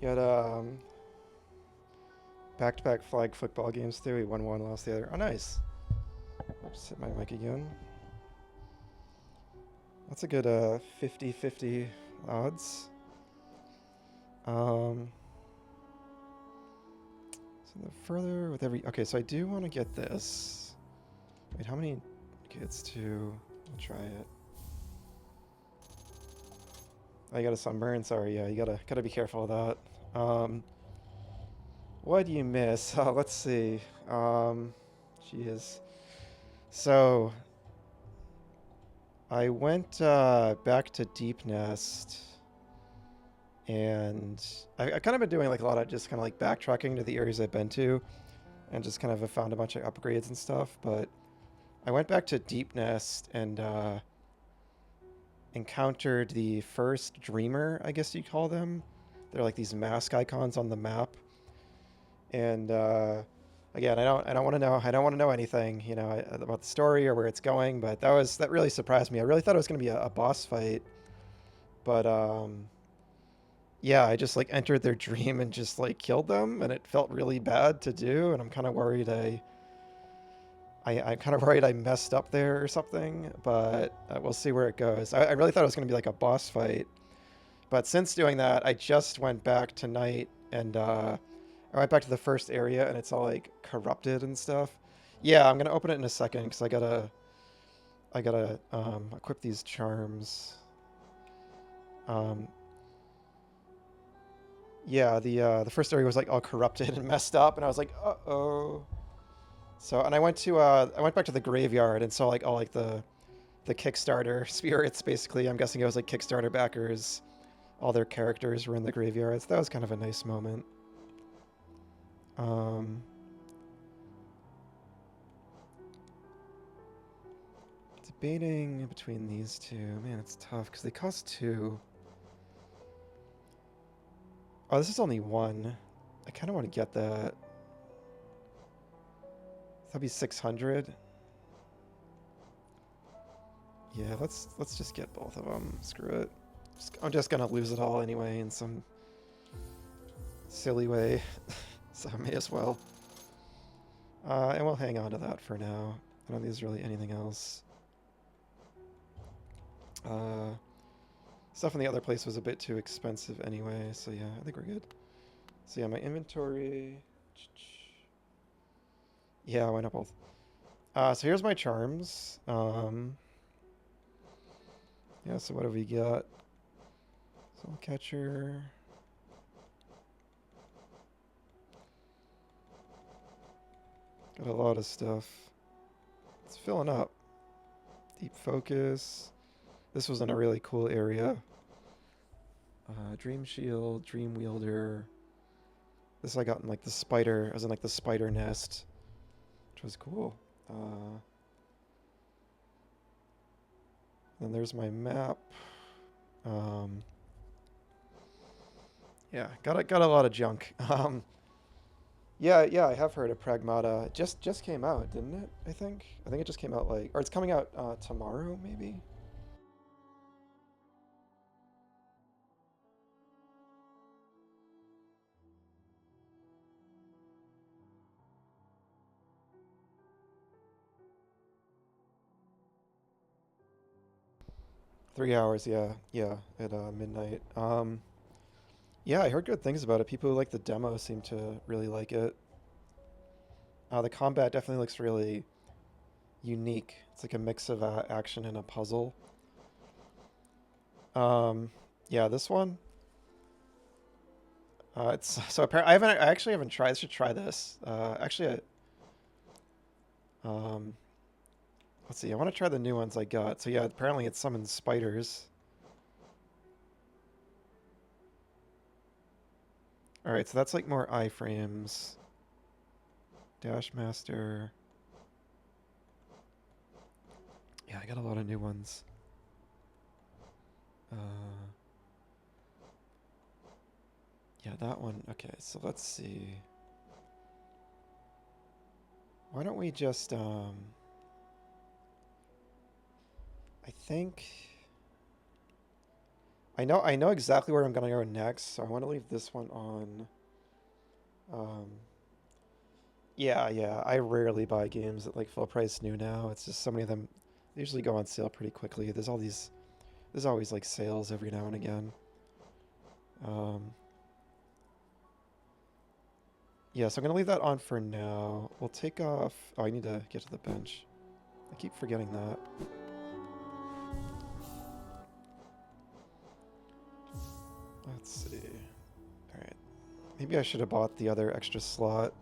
You had back-to-back flag football games too. We won one, lost the other. Oh, nice. I'll just hit my mic again. That's a good 50-50 odds. So the further with every... Okay, so I do want to get this. Wait, how many gets to... I'll try it. Oh, you got a sunburn? Sorry, yeah, you gotta be careful of that. What do you miss? Oh, let's see. Jeez. So, I went back to Deep Nest, and I kind of been doing like a lot of just kind of like backtracking to the areas I've been to, and just kind of have found a bunch of upgrades and stuff. But I went back to Deep Nest and encountered the first Dreamer, I guess you call them. They're like these mask icons on the map, and again, I don't want to know anything, you know, about the story or where it's going. But that really surprised me. I really thought it was going to be a boss fight, but yeah, I just like entered their dream and just like killed them, and it felt really bad to do. And I'm kind of worried I'm kind of worried I messed up there or something, but we'll see where it goes. I really thought it was going to be like a boss fight, but since doing that, I just went back tonight and I went back to the first area, and it's all like corrupted and stuff. Yeah, I'm gonna open it in a second because I gotta equip these charms. Um, yeah, the first area was like all corrupted and messed up, and I was like, uh-oh. So, and I went back to the graveyard and saw like all like the Kickstarter spirits. Basically, I'm guessing it was like Kickstarter backers. All their characters were in the graveyard. So that was kind of a nice moment. Um, Debating between these two. Man, it's tough because they cost 2. Oh, this is only 1. I kind of want to get that. That'd be 600. Yeah, let's just get both of them. Screw it. I'm just gonna lose it all anyway in some silly way, so I may as well. And we'll hang on to that for now. I don't think there's really anything else. Stuff in the other place was a bit too expensive anyway, so yeah, I think we're good. So yeah, my inventory. Yeah, why not both? So here's my charms. Yeah, so what have we got? Soul Catcher. Got a lot of stuff. It's filling up. Deep Focus. This was in a really cool area. Dream Shield, Dream Wielder. This I got in like the spider. I was in like the spider nest. which was cool. Then there's my map. Yeah, got a lot of junk. Yeah, I have heard of Pragmata. It just came out, didn't it? I think it just came out like, or it's coming out tomorrow, maybe. 3 hours, yeah, at midnight. Yeah, I heard good things about it. People who like the demo seem to really like it. The combat definitely looks really unique. It's like a mix of action and a puzzle. Um, yeah, this one. It's so apparently I actually haven't tried. I should try this. Um, let's see. I want to try the new ones I got. So yeah, apparently it summons spiders. All right, so that's like more iframes. Dash Master. Yeah, I got a lot of new ones. Uh, yeah, that one. Okay, so let's see. Why don't we just, I think, I know exactly where I'm gonna go next, so I want to leave this one on. Um, yeah, I rarely buy games at like full price new now. It's just so many of them usually go on sale pretty quickly. There's always like sales every now and again. Um, yeah, so I'm gonna leave that on for now. We'll take off. Oh, I need to get to the bench. I keep forgetting that. Let's see. All right. Maybe I should have bought the other extra slot.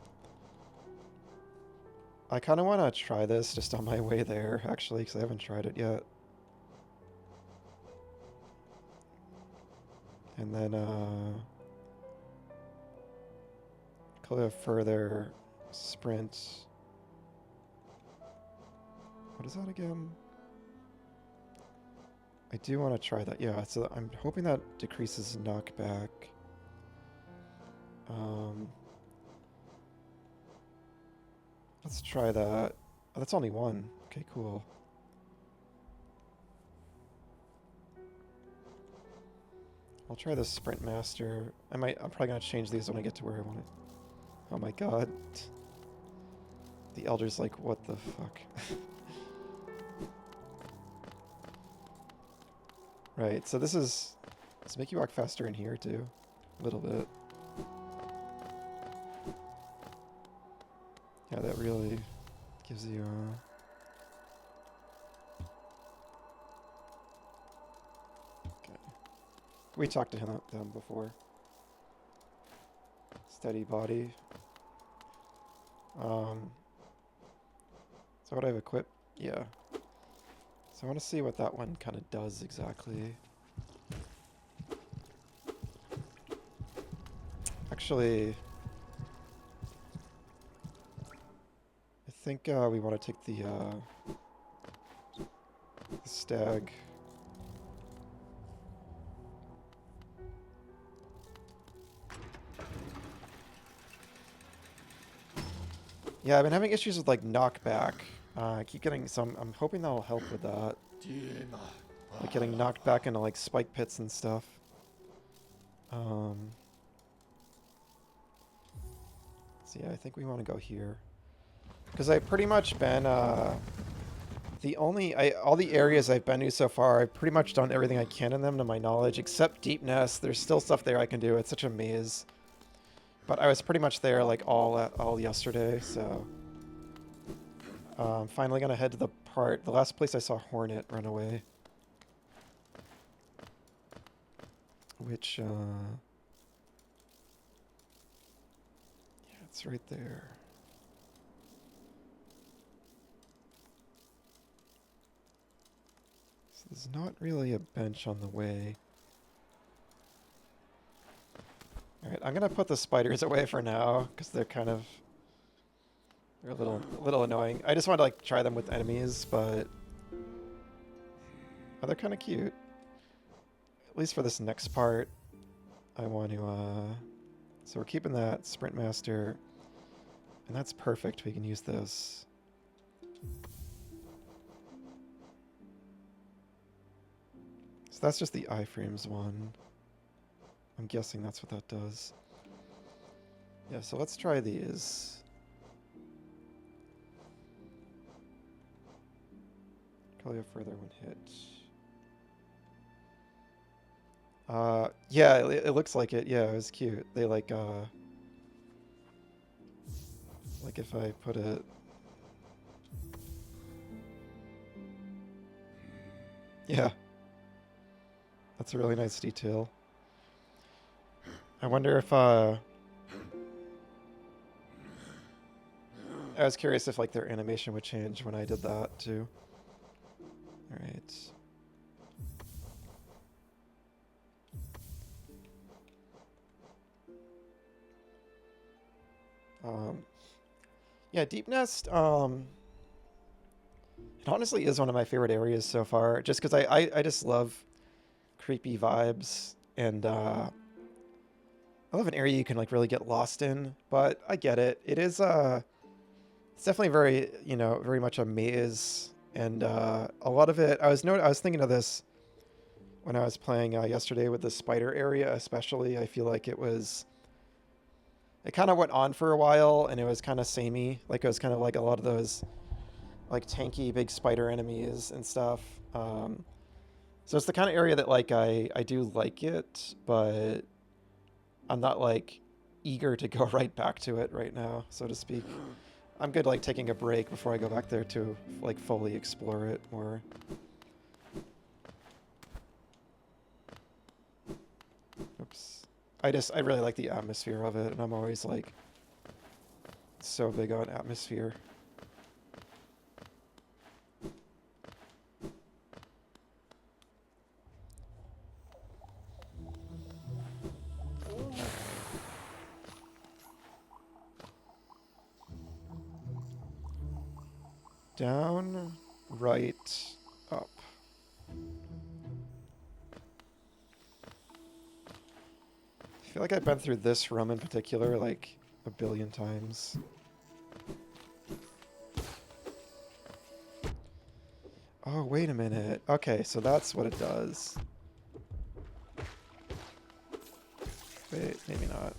I kind of want to try this just on my way there, actually, because I haven't tried it yet. And then, go a further sprint. What is that again? I do want to try that. Yeah, so I'm hoping that decreases knockback. Let's try that. Oh, that's only one. Okay, cool. I'll try the Sprint Master. I'm probably gonna change these when I get to where I want it. Oh my god. The Elder's like, what the fuck? Right, so let's make you walk faster in here too. A little bit. Yeah, that really gives you okay. We talked to them before. Steady body. So what I've equipped? Yeah. So I want to see what that one kind of does exactly. Actually, I think we want to take the stag. Yeah, I've been having issues with like knockback. I keep getting some. I'm hoping that'll help with that. Like getting knocked back into like spike pits and stuff. So yeah, I think we want to go here. Because I've pretty much been, all the areas I've been to so far, I've pretty much done everything I can in them to my knowledge, except Deep Nest. There's still stuff there I can do. It's such a maze. But I was pretty much there like all yesterday, so I'm finally gonna head to the last place I saw Hornet run away. Which, yeah, it's right there. So there's not really a bench on the way. Alright, I'm gonna put the spiders away for now, because they're They're a little annoying. I just wanted to like try them with enemies, but oh, they're kind of cute. At least for this next part, I want to. So we're keeping that Sprint Master, and that's perfect. We can use this. So that's just the iframes one. I'm guessing that's what that does. Yeah, so let's try these. Probably a further one hit. Yeah, it looks like it. Yeah, it was cute. They like if I put it. Yeah. That's a really nice detail. I wonder if, I was curious if, like, their animation would change when I did that, too. Alright. Yeah, Deep Nest, it honestly is one of my favorite areas so far, just because I just love creepy vibes, and, I love an area you can, like, really get lost in, but I get it. It is, it's definitely very, you know, very much a maze, and, a lot of it, I was thinking of this when I was playing, yesterday with the spider area, especially. I feel like it kind of went on for a while, and it was kind of samey. Like, it was kind of like a lot of those, like, tanky big spider enemies and stuff. So it's the kind of area that, like, I do like it, but I'm not, like, eager to go right back to it right now, so to speak. I'm good, like, taking a break before I go back there to, like, fully explore it more. Oops. I really like the atmosphere of it, and I'm always, like, so big on atmosphere. Down, right, up. I feel like I've been through this room in particular, like, a billion times. Oh, wait a minute. Okay, so that's what it does. Wait, maybe not.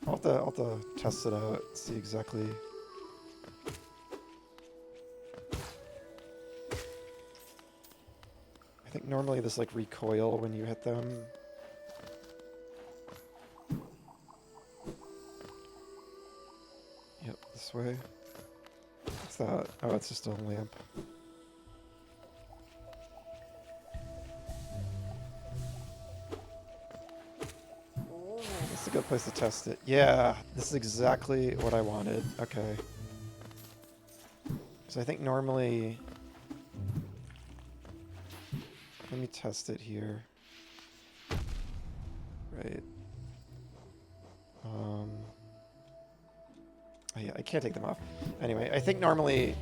I'll have to test it out, see exactly. I think normally this like recoil when you hit them. Yep, this way. What's that? Oh, it's just a lamp. That's a good place to test it. Yeah, this is exactly what I wanted. Okay. So I think normally... Let me test it here. Right. Oh yeah, I can't take them off. Anyway, I think normally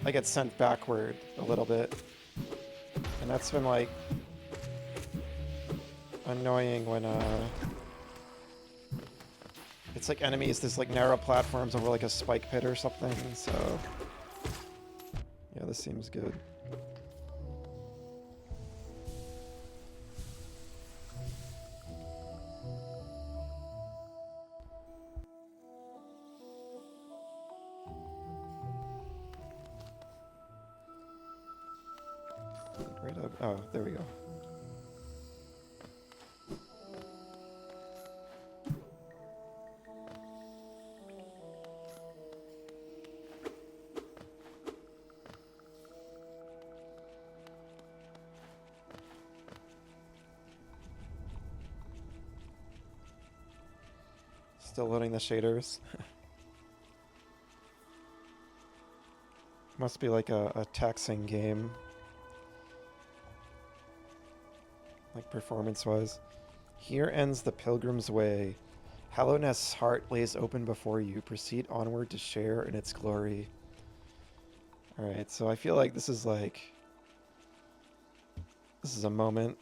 I get sent backward a little bit. And that's been like annoying when it's like enemies, there's like narrow platforms over like a spike pit or something, so yeah, this seems good. Right up. Oh, there we go. Still loading the shaders. Must be like a taxing game. Like performance-wise. Here ends the Pilgrim's Way. Hallownest's heart lays open before you. Proceed onward to share in its glory. Alright, so I feel like this is like... This is a moment.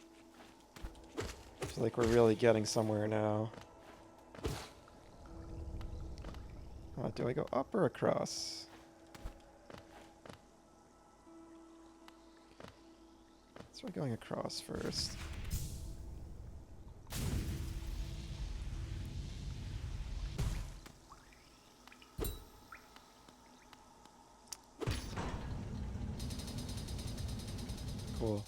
I feel like we're really getting somewhere now. Do I go up or across? Let's try going across first. Cool.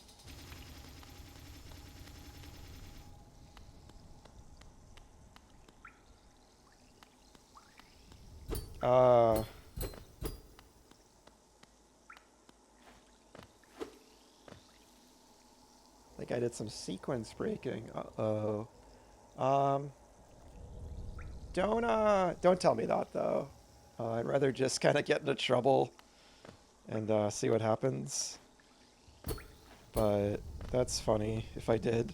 I think I did some sequence breaking. Uh-oh. Don't tell me that, though. I'd rather just kind of get into trouble and see what happens. But that's funny if I did.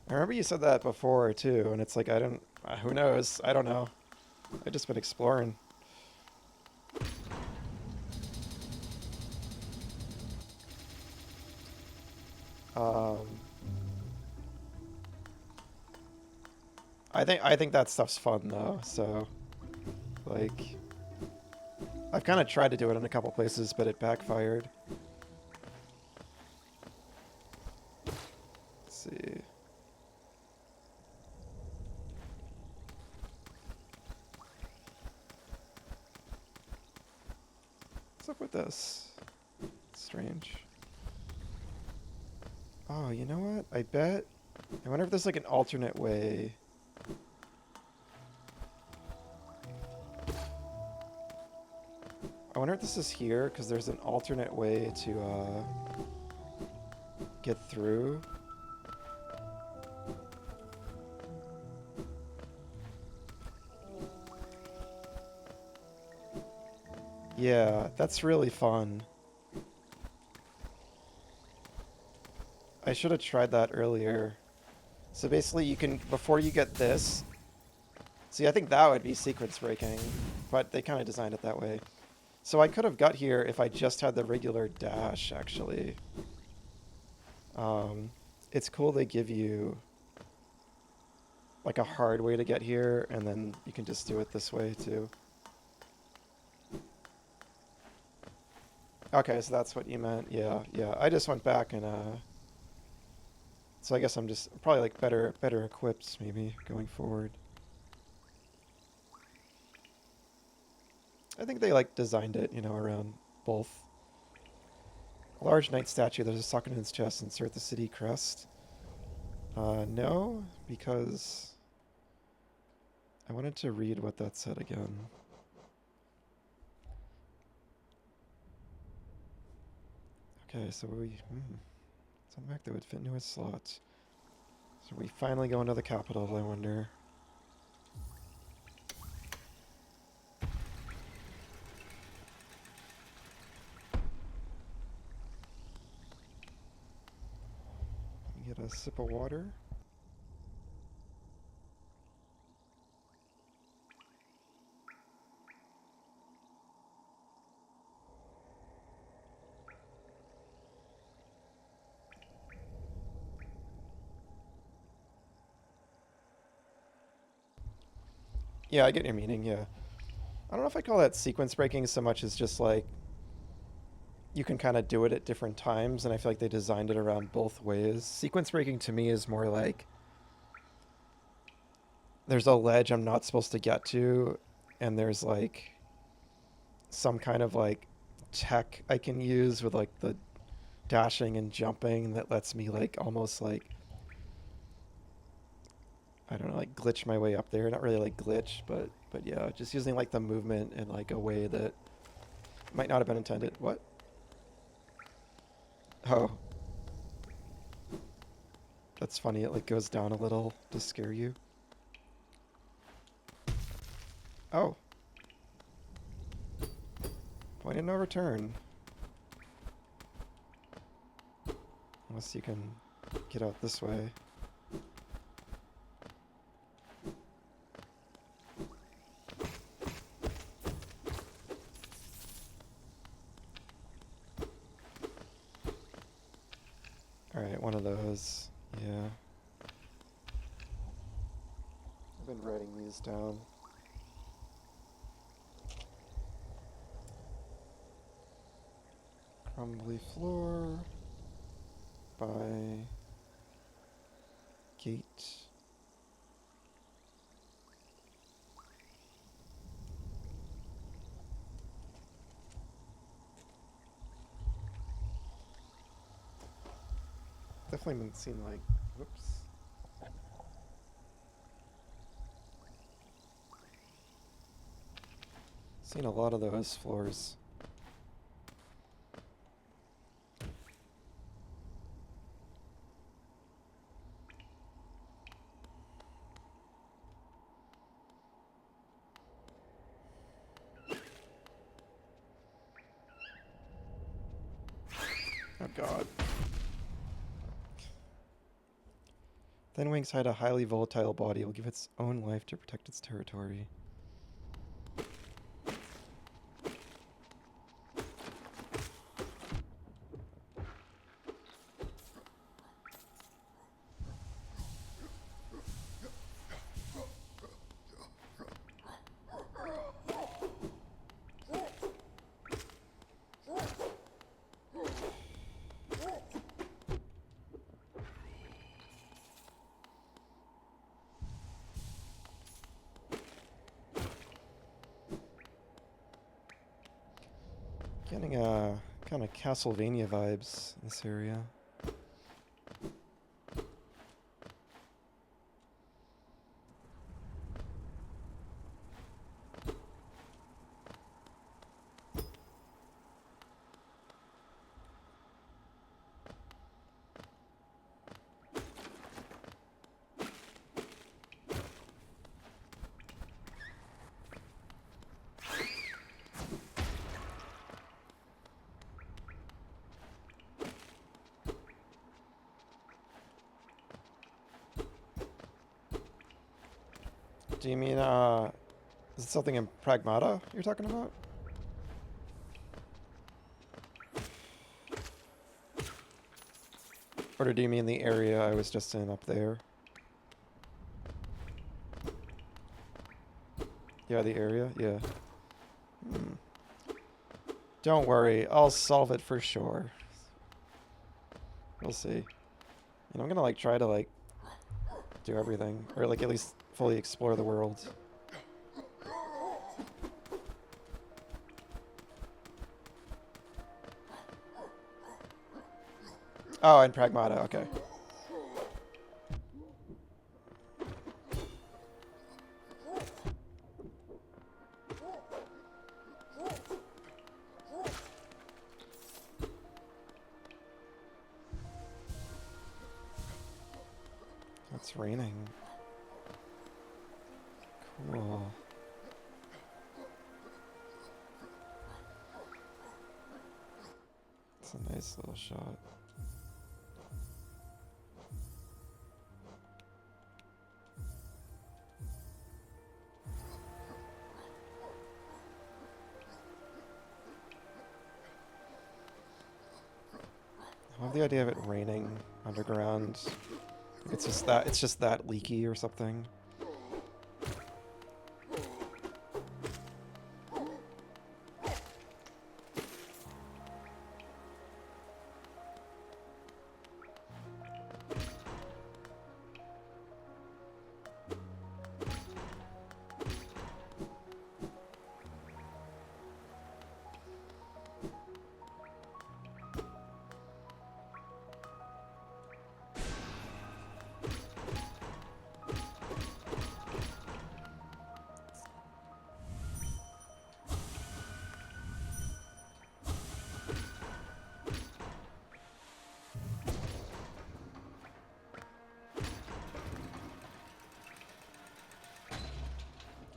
I remember you said that before, too, and it's like, I don't... who knows? I don't know. I've just been exploring. I think that stuff's fun, though, so... Like... I've kind of tried to do it in a couple places, but it backfired. Let's see... What's up with this? It's strange. Oh, you know what? I bet... I wonder if there's like an alternate way. I wonder if this is here, because there's an alternate way to get through. Yeah, that's really fun. I should have tried that earlier. So basically you can, before you get this... See, I think that would be sequence breaking, but they kind of designed it that way. So I could have got here if I just had the regular dash, actually. It's cool they give you like a hard way to get here, and then you can just do it this way, too. Okay, so that's what you meant. Yeah, yeah. I just went back and, so I guess I'm just probably like better equipped, maybe, going forward. I think they like designed it, you know, around both. A large knight statue. There's a socket in its chest. Insert the city crest. No, because I wanted to read what that said again. Okay, so we... Something back that would fit into his slot. So we finally go into the capital, I wonder. Let me get a sip of water. Yeah, I get your meaning, yeah. I don't know if I call that sequence breaking so much as just like you can kind of do it at different times, and I feel like they designed it around both ways. Sequence breaking to me is more like there's a ledge I'm not supposed to get to, and there's like some kind of like tech I can use with like the dashing and jumping that lets me like almost like, I don't know, like glitch my way up there. Not really like glitch, but yeah, just using like the movement in like a way that might not have been intended. What? Oh. That's funny, it like goes down a little to scare you. Oh. Point of no return. Unless you can get out this way. one of those. Yeah. I've been writing these down. Crumbly floor by gate. Definitely been seen like, whoops. Seen a lot of those floors. Oh god. Thin wings hide a highly volatile body. It will give its own life to protect its territory. Getting kind of Castlevania vibes in this area. Do you mean, is it something in Pragmata you're talking about? Or do you mean the area I was just in up there? Yeah, the area? Yeah. Don't worry, I'll solve it for sure. We'll see. You know, I'm gonna, like, try to, like, do everything. Or, like, at least fully explore the world. Oh, and Pragmata, okay. It's raining. Cool. It's a nice little shot. I love the idea of it raining underground. It's just that leaky or something.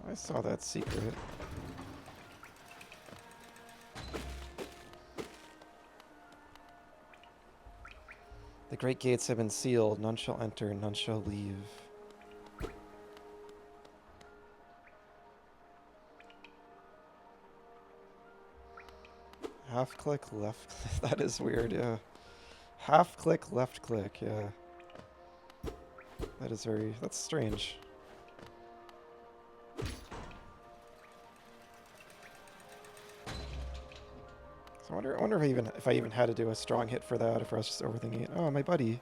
I saw that secret. The great gates have been sealed. None shall enter, none shall leave. Half click, left click. That is weird, yeah. Half click, left click, yeah. That is that's strange. So I wonder if I even had to do a strong hit for that, if I was just overthinking it. Oh, my buddy.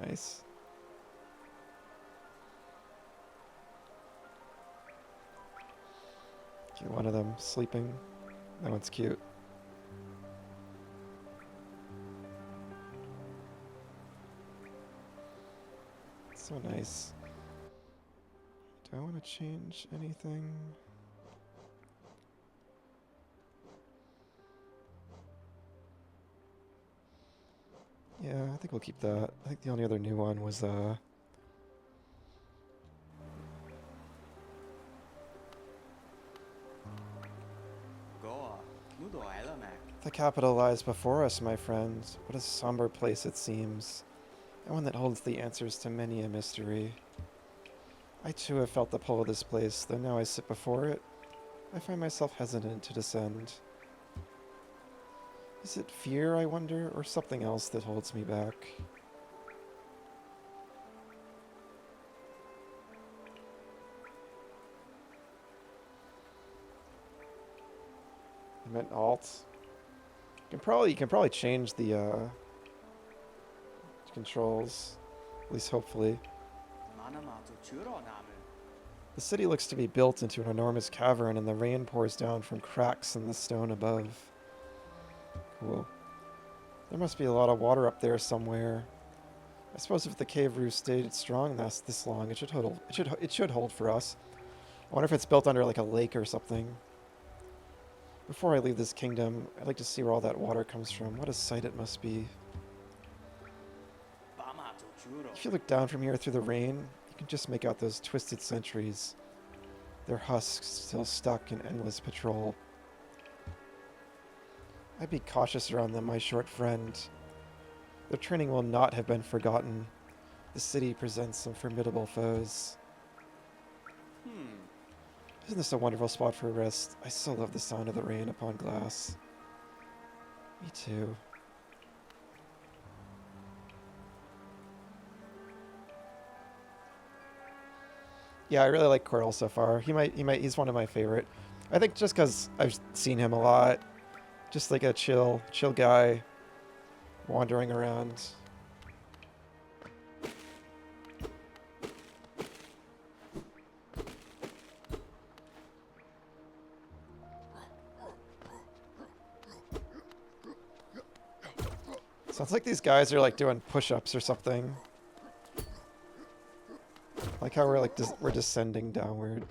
Nice. Okay, one of them sleeping. That one's cute. So nice. Do I want to change anything? Yeah, I think we'll keep that. I think the only other new one was the capital lies before us, my friend. What a somber place it seems, and one that holds the answers to many a mystery. I too have felt the pull of this place, though now I sit before it, I find myself hesitant to descend. Is it fear, I wonder, or something else that holds me back? I meant alt. You can probably change the controls, at least hopefully. The city looks to be built into an enormous cavern, and the rain pours down from cracks in the stone above. Cool. There must be a lot of water up there somewhere. I suppose if the cave roof stayed strong this long, it should hold for us. I wonder if it's built under like a lake or something. Before I leave this kingdom, I'd like to see where all that water comes from. What a sight it must be. If you look down from here through the rain, you can just make out those twisted sentries. Their husks still stuck in endless patrol. I'd be cautious around them, my short friend. Their training will not have been forgotten. The city presents some formidable foes. Isn't this a wonderful spot for a rest? I so love the sound of the rain upon glass. Me too. Yeah, I really like Coral so far. He's one of my favorite. I think just because I've seen him a lot. Just like a chill guy wandering around. Sounds like these guys are like doing push-ups or something. Like how we're descending downward.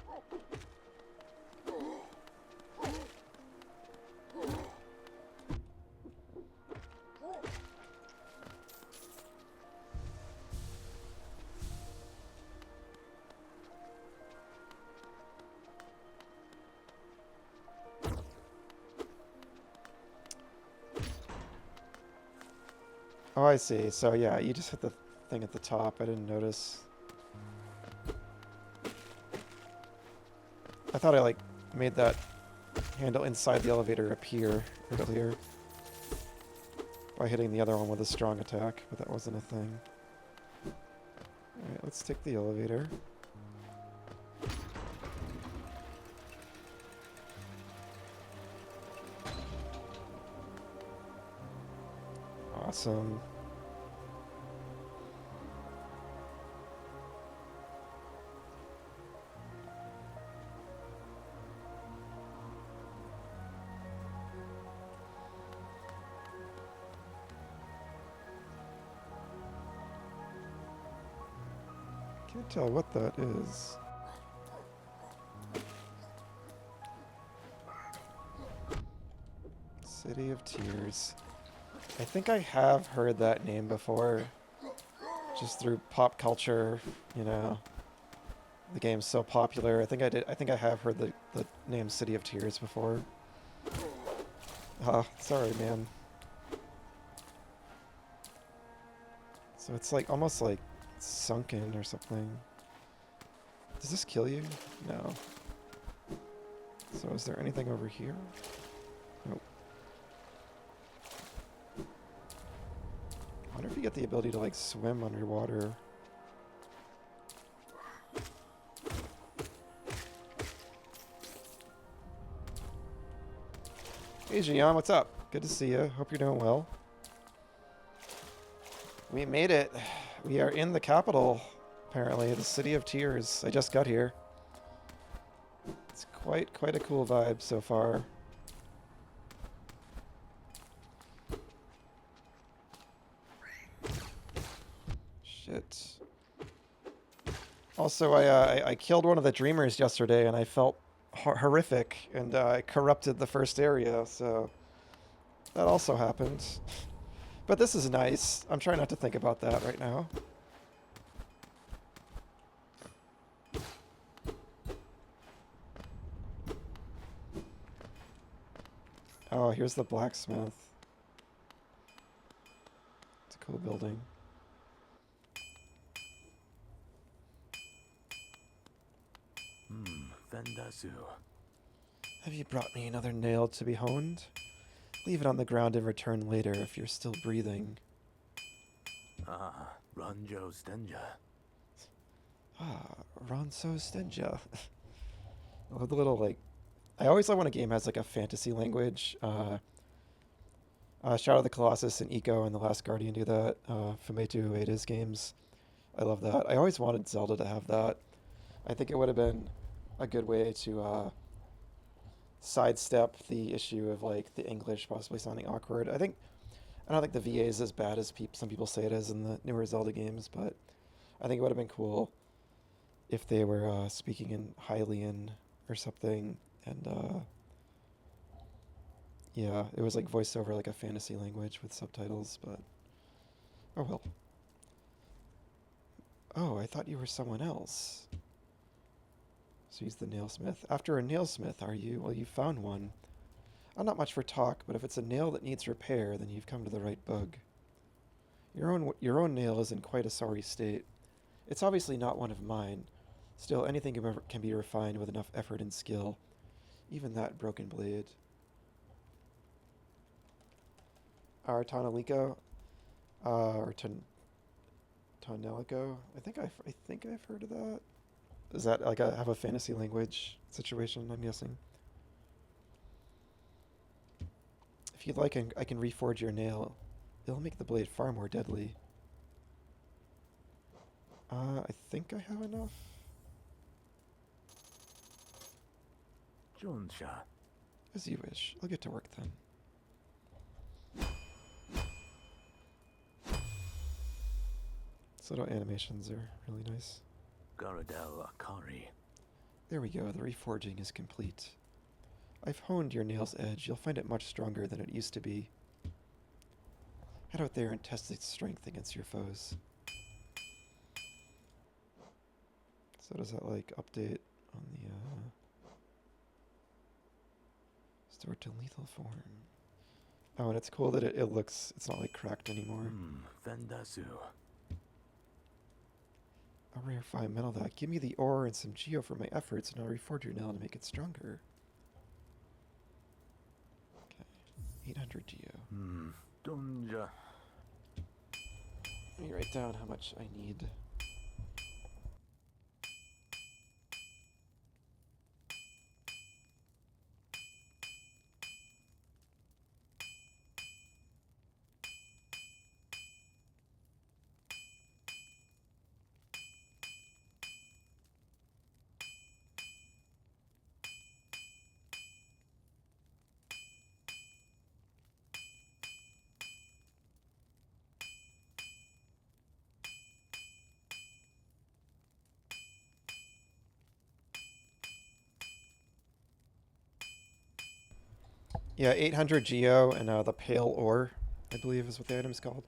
Oh, I see. So yeah, you just hit the thing at the top. I didn't notice. I thought I like made that handle inside the elevator appear earlier by hitting the other one with a strong attack, but that wasn't a thing. Alright, let's take the elevator. Awesome. Can't tell what that is. City of Tears. I think I have heard that name before. Just through pop culture, you know. The game's so popular. I think I have heard the name City of Tears before. Oh, sorry, man. So it's like almost like sunken or something. Does this kill you? No. So is there anything over here? Nope. I wonder if you get the ability to like swim underwater. Hey Gian, what's up? Good to see you. Hope you're doing well. We made it. We are in the capital, apparently, the City of Tears. I just got here. It's quite a cool vibe so far. Shit. Also, I killed one of the dreamers yesterday, and I felt horrific, and I corrupted the first area, so that also happened. But this is nice. I'm trying not to think about that right now. Oh, here's the blacksmith. It's a cool building. Have you brought me another nail to be honed? Leave it on the ground and return later if you're still breathing. Ranjo Stenja. Ronso Stenja. I love the little, like... I always love when a game has, like, a fantasy language. Shadow of the Colossus and Eco and The Last Guardian do that. Fumetu Ueda's games. I love that. I always wanted Zelda to have that. I think it would have been a good way to sidestep the issue of like the English possibly sounding awkward. I don't think the VA is as bad as some people say it is in the newer Zelda games, but I think it would have been cool if they were speaking in Hylian or something, and yeah, it was like voiced over like a fantasy language with subtitles, but oh well. Oh, I thought you were someone else. So he's the nailsmith. After a nailsmith, are you? Well, you found one. I'm not much for talk, but if it's a nail that needs repair, then you've come to the right bug. Your own nail is in quite a sorry state. It's obviously not one of mine. Still, anything can be refined with enough effort and skill. Even that broken blade. Tonelico? Or Tonelico? I think I've heard of that. Is that like have a fantasy language situation, I'm guessing? If you'd like, I can reforge your nail. It'll make the blade far more deadly. I think I have enough. Jonsha. As you wish. I'll get to work then. Pseudo animations are really nice. Garadel Akari. There we go, the reforging is complete. I've honed your nail's edge. You'll find it much stronger than it used to be. Head out there and test its strength against your foes. So does that like update on the store to lethal form? Oh, and it's cool that it looks, it's not like cracked anymore. Vendasu. A rare fine metal that. Give me the ore and some geo for my efforts, and I'll reforge your nail to make it stronger. Okay, 800 geo. Donja. Let me write down how much I need. Yeah, 800 geo and the pale ore, I believe is what the item's called.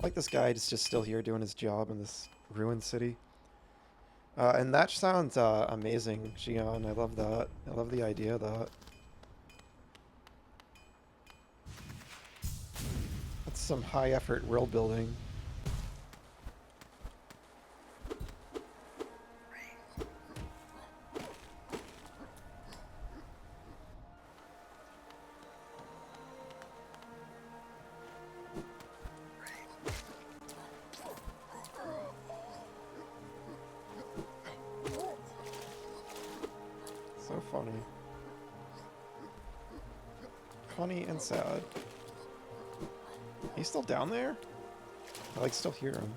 Like this guy is just still here doing his job in this ruined city. And that sounds amazing, Gian. I love that. I love the idea of that. That's some high effort world building. So funny. Funny and sad. He's still down there? I like still hear him.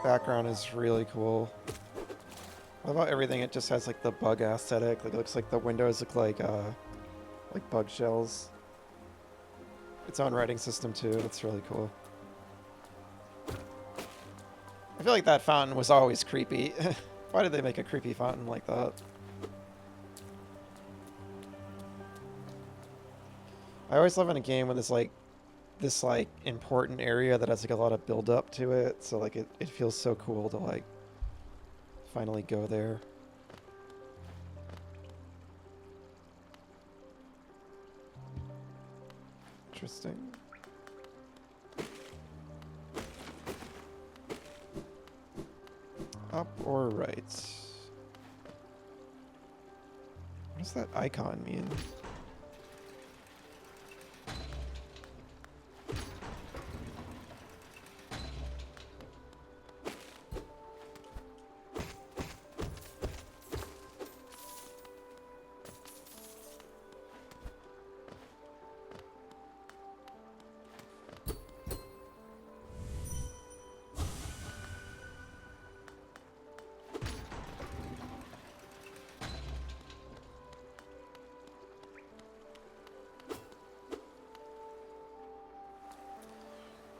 Background is really cool. What about everything? It just has like the bug aesthetic. Like it looks like the windows look like bug shells. Its own writing system too. It's really cool. I feel like that fountain was always creepy. Why did they make a creepy fountain like that? I always love in a game when there's like this like important area that has like a lot of build up to it. So like it feels so cool to like finally go there. Interesting. Up or right? What does that icon mean?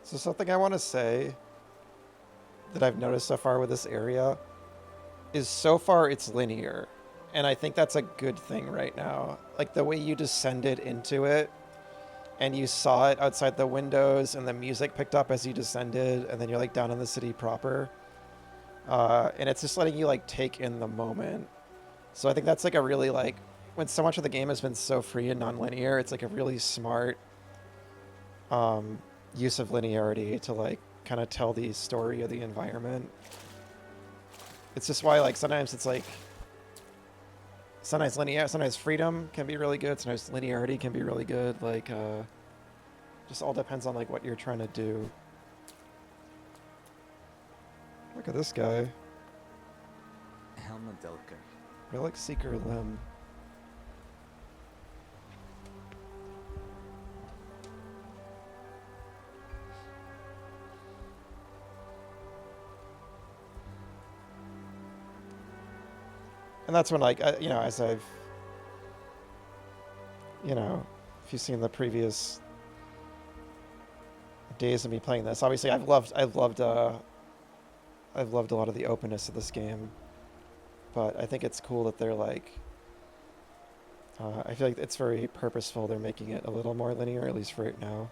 So something I want to say that I've noticed so far with this area is so far it's linear. And I think that's a good thing right now. Like the way you descended into it and you saw it outside the windows and the music picked up as you descended and then you're like down in the city proper. And it's just letting you like take in the moment. So I think that's like a really like, when so much of the game has been so free and non-linear, it's like a really smart use of linearity to like kind of tell the story of the environment. It's just why like sometimes it's like sometimes freedom can be really good, sometimes linearity can be really good. Like just all depends on like what you're trying to do. Look at this guy. Helma Delker. Relic Seeker Limb. And that's when, like, you know, as I've, you know, if you've seen the previous days of me playing this, obviously I've loved a lot of the openness of this game, but I think it's cool that they're like, I feel like it's very purposeful. They're making it a little more linear, at least for right now.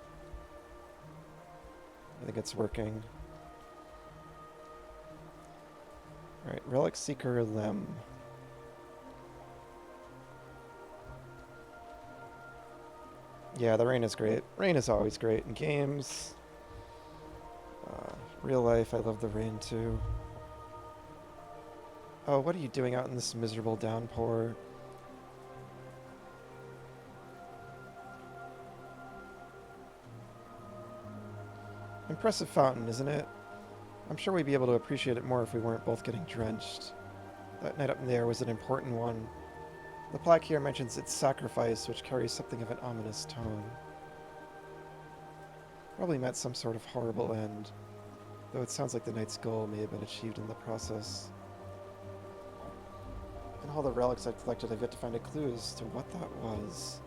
I think it's working. All right, Relic Seeker Limb. Yeah, the rain is great. Rain is always great in games. Real life, I love the rain too. Oh, what are you doing out in this miserable downpour? Impressive fountain, isn't it? I'm sure we'd be able to appreciate it more if we weren't both getting drenched. That night up there was an important one. The plaque here mentions its sacrifice, which carries something of an ominous tone. Probably meant some sort of horrible end, though it sounds like the knight's goal may have been achieved in the process. In all the relics I've collected, I've yet to find a clue as to what that was.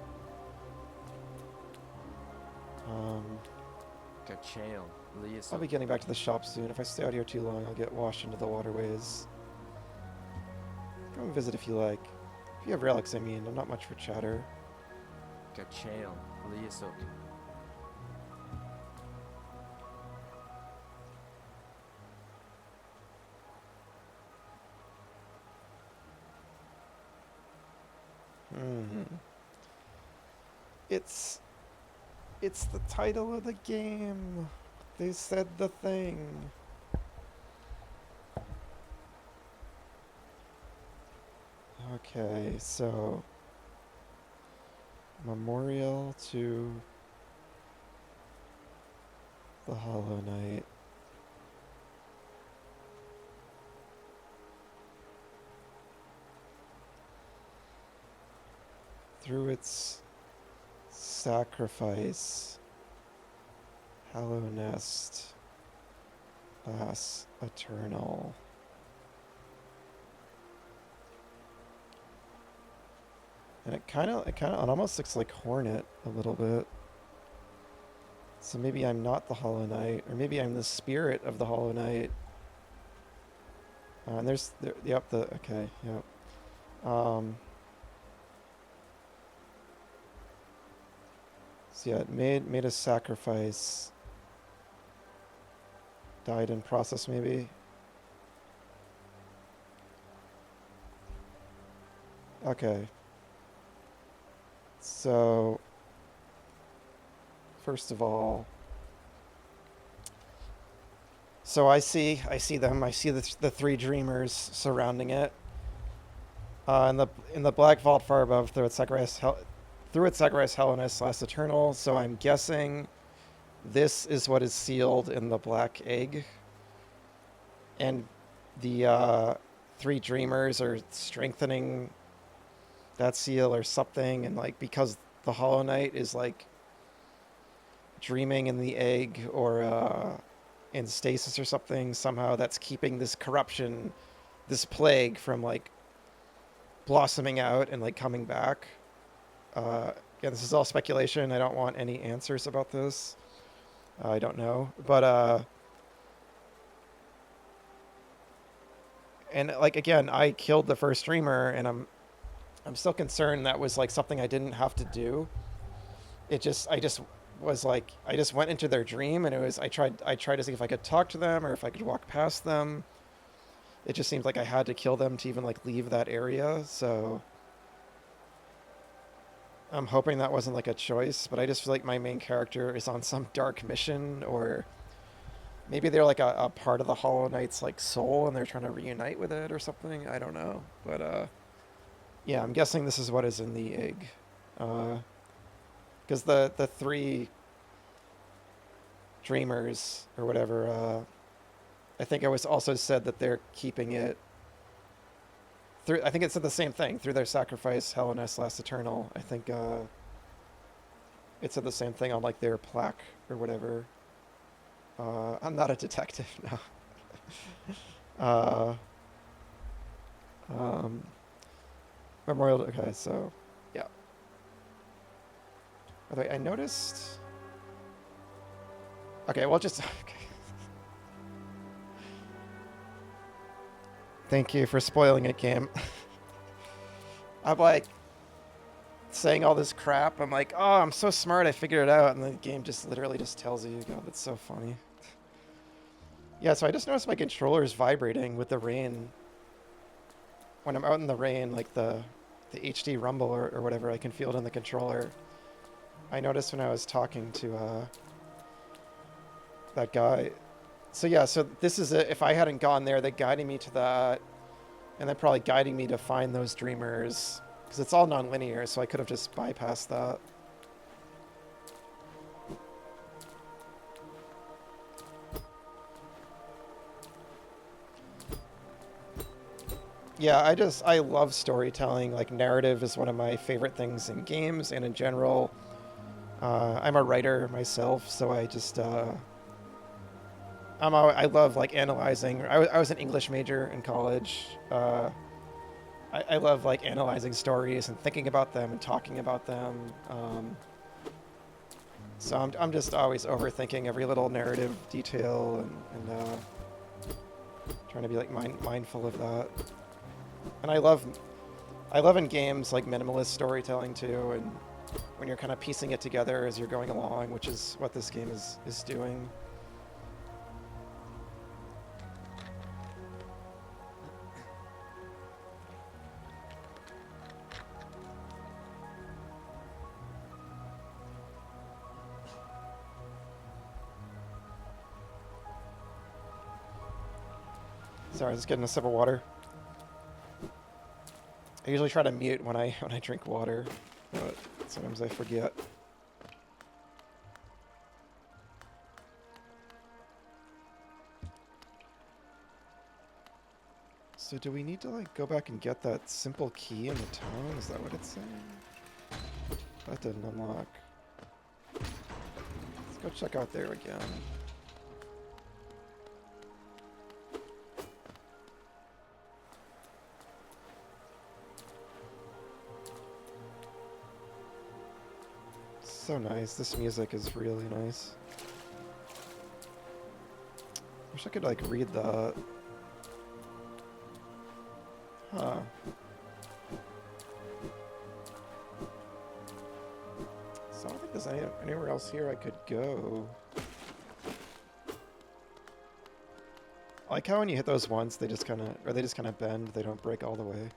I'll be getting back to the shop soon. If I stay out here too long, I'll get washed into the waterways. Come visit if you like. If you have relics, I mean. I'm not much for chatter. It's the title of the game. They said the thing. Okay, so Memorial to the Hollow Knight. Through its sacrifice, Hallow Nest, Lass Eternal. And it almost looks like Hornet a little bit. So maybe I'm not the Hollow Knight, or maybe I'm the spirit of the Hollow Knight. And okay, yep. So yeah, it made a sacrifice. Died in process, maybe. Okay. So, first of all, so I see them. I see the three dreamers surrounding it. In the black vault far above, through its sacrifice, Hellenus Last Eternal. So I'm guessing this is what is sealed in the black egg, and the three dreamers are strengthening that seal or something, and like because the Hollow Knight is like dreaming in the egg or in stasis or something, somehow that's keeping this corruption, this plague from like blossoming out and like coming back. Yeah, this is all speculation. I don't want any answers about this. I don't know, but and like again, I killed the first dreamer, and I'm still concerned that was like something I didn't have to do. I just went into their dream, and I tried to see if I could talk to them or if I could walk past them. It just seemed like I had to kill them to even like leave that area. So I'm hoping that wasn't like a choice, but I just feel like my main character is on some dark mission, or maybe they're like a part of the Hollow Knight's like soul and they're trying to reunite with it or something. I don't know, but yeah, I'm guessing this is what is in the egg, because the three dreamers or whatever, I think it was also said that they're keeping it through. I think it said the same thing, through their sacrifice, Hellenus Last Eternal. I think it said the same thing on like their plaque or whatever. I'm not a detective, no. Memorial. Okay, so yeah. By the way, I noticed. Okay, well, just okay. Thank you for spoiling it, game. I'm like saying all this crap. I'm like, oh, I'm so smart. I figured it out, and the game just literally just tells you. God, that's so funny. Yeah, so I just noticed my controller is vibrating with the rain. When I'm out in the rain, like the HD rumble or whatever, I can feel it in the controller. I noticed when I was talking to that guy. So yeah, so this is it. If I hadn't gone there, they guided me to that, and then probably guiding me to find those dreamers, because it's all non-linear, so I could have just bypassed that. Yeah, I love storytelling. Like, narrative is one of my favorite things in games and in general. I'm a writer myself, so I just I love like analyzing. I was an English major in college. I love like analyzing stories and thinking about them and talking about them. So I'm just always overthinking every little narrative detail and trying to be like mindful of that. And I love in games like minimalist storytelling too, and when you're kind of piecing it together as you're going along, which is what this game is doing. Sorry, I was getting a sip of water. I usually try to mute when I drink water, but sometimes I forget. So do we need to like go back and get that simple key in the town? Is that what it's saying? That didn't unlock. Let's go check out there again. So nice. This music is really nice. Wish I could like read that. Huh. So I don't think there's anywhere else here I could go. I like how when you hit those once, they just kind of bend. They don't break all the way.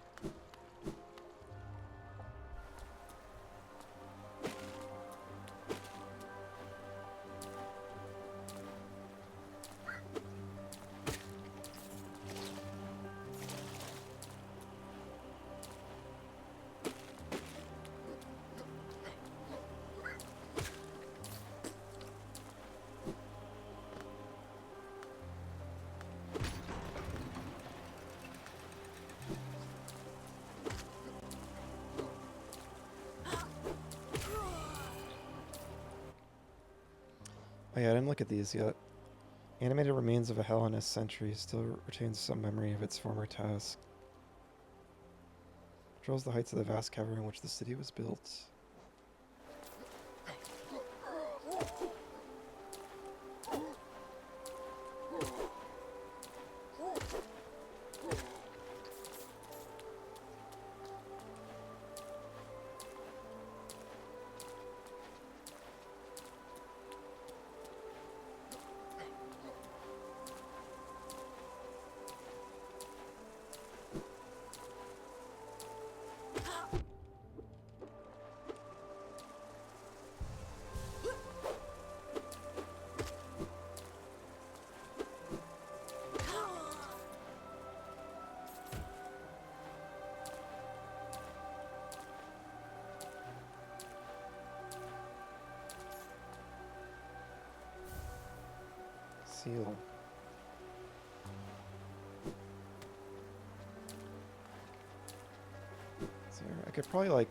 Oh yeah, I didn't look at these yet. Animated remains of a Hellenist sentry still retains some memory of its former task. Patrols the heights of the vast cavern in which the city was built. Seal. So I could probably like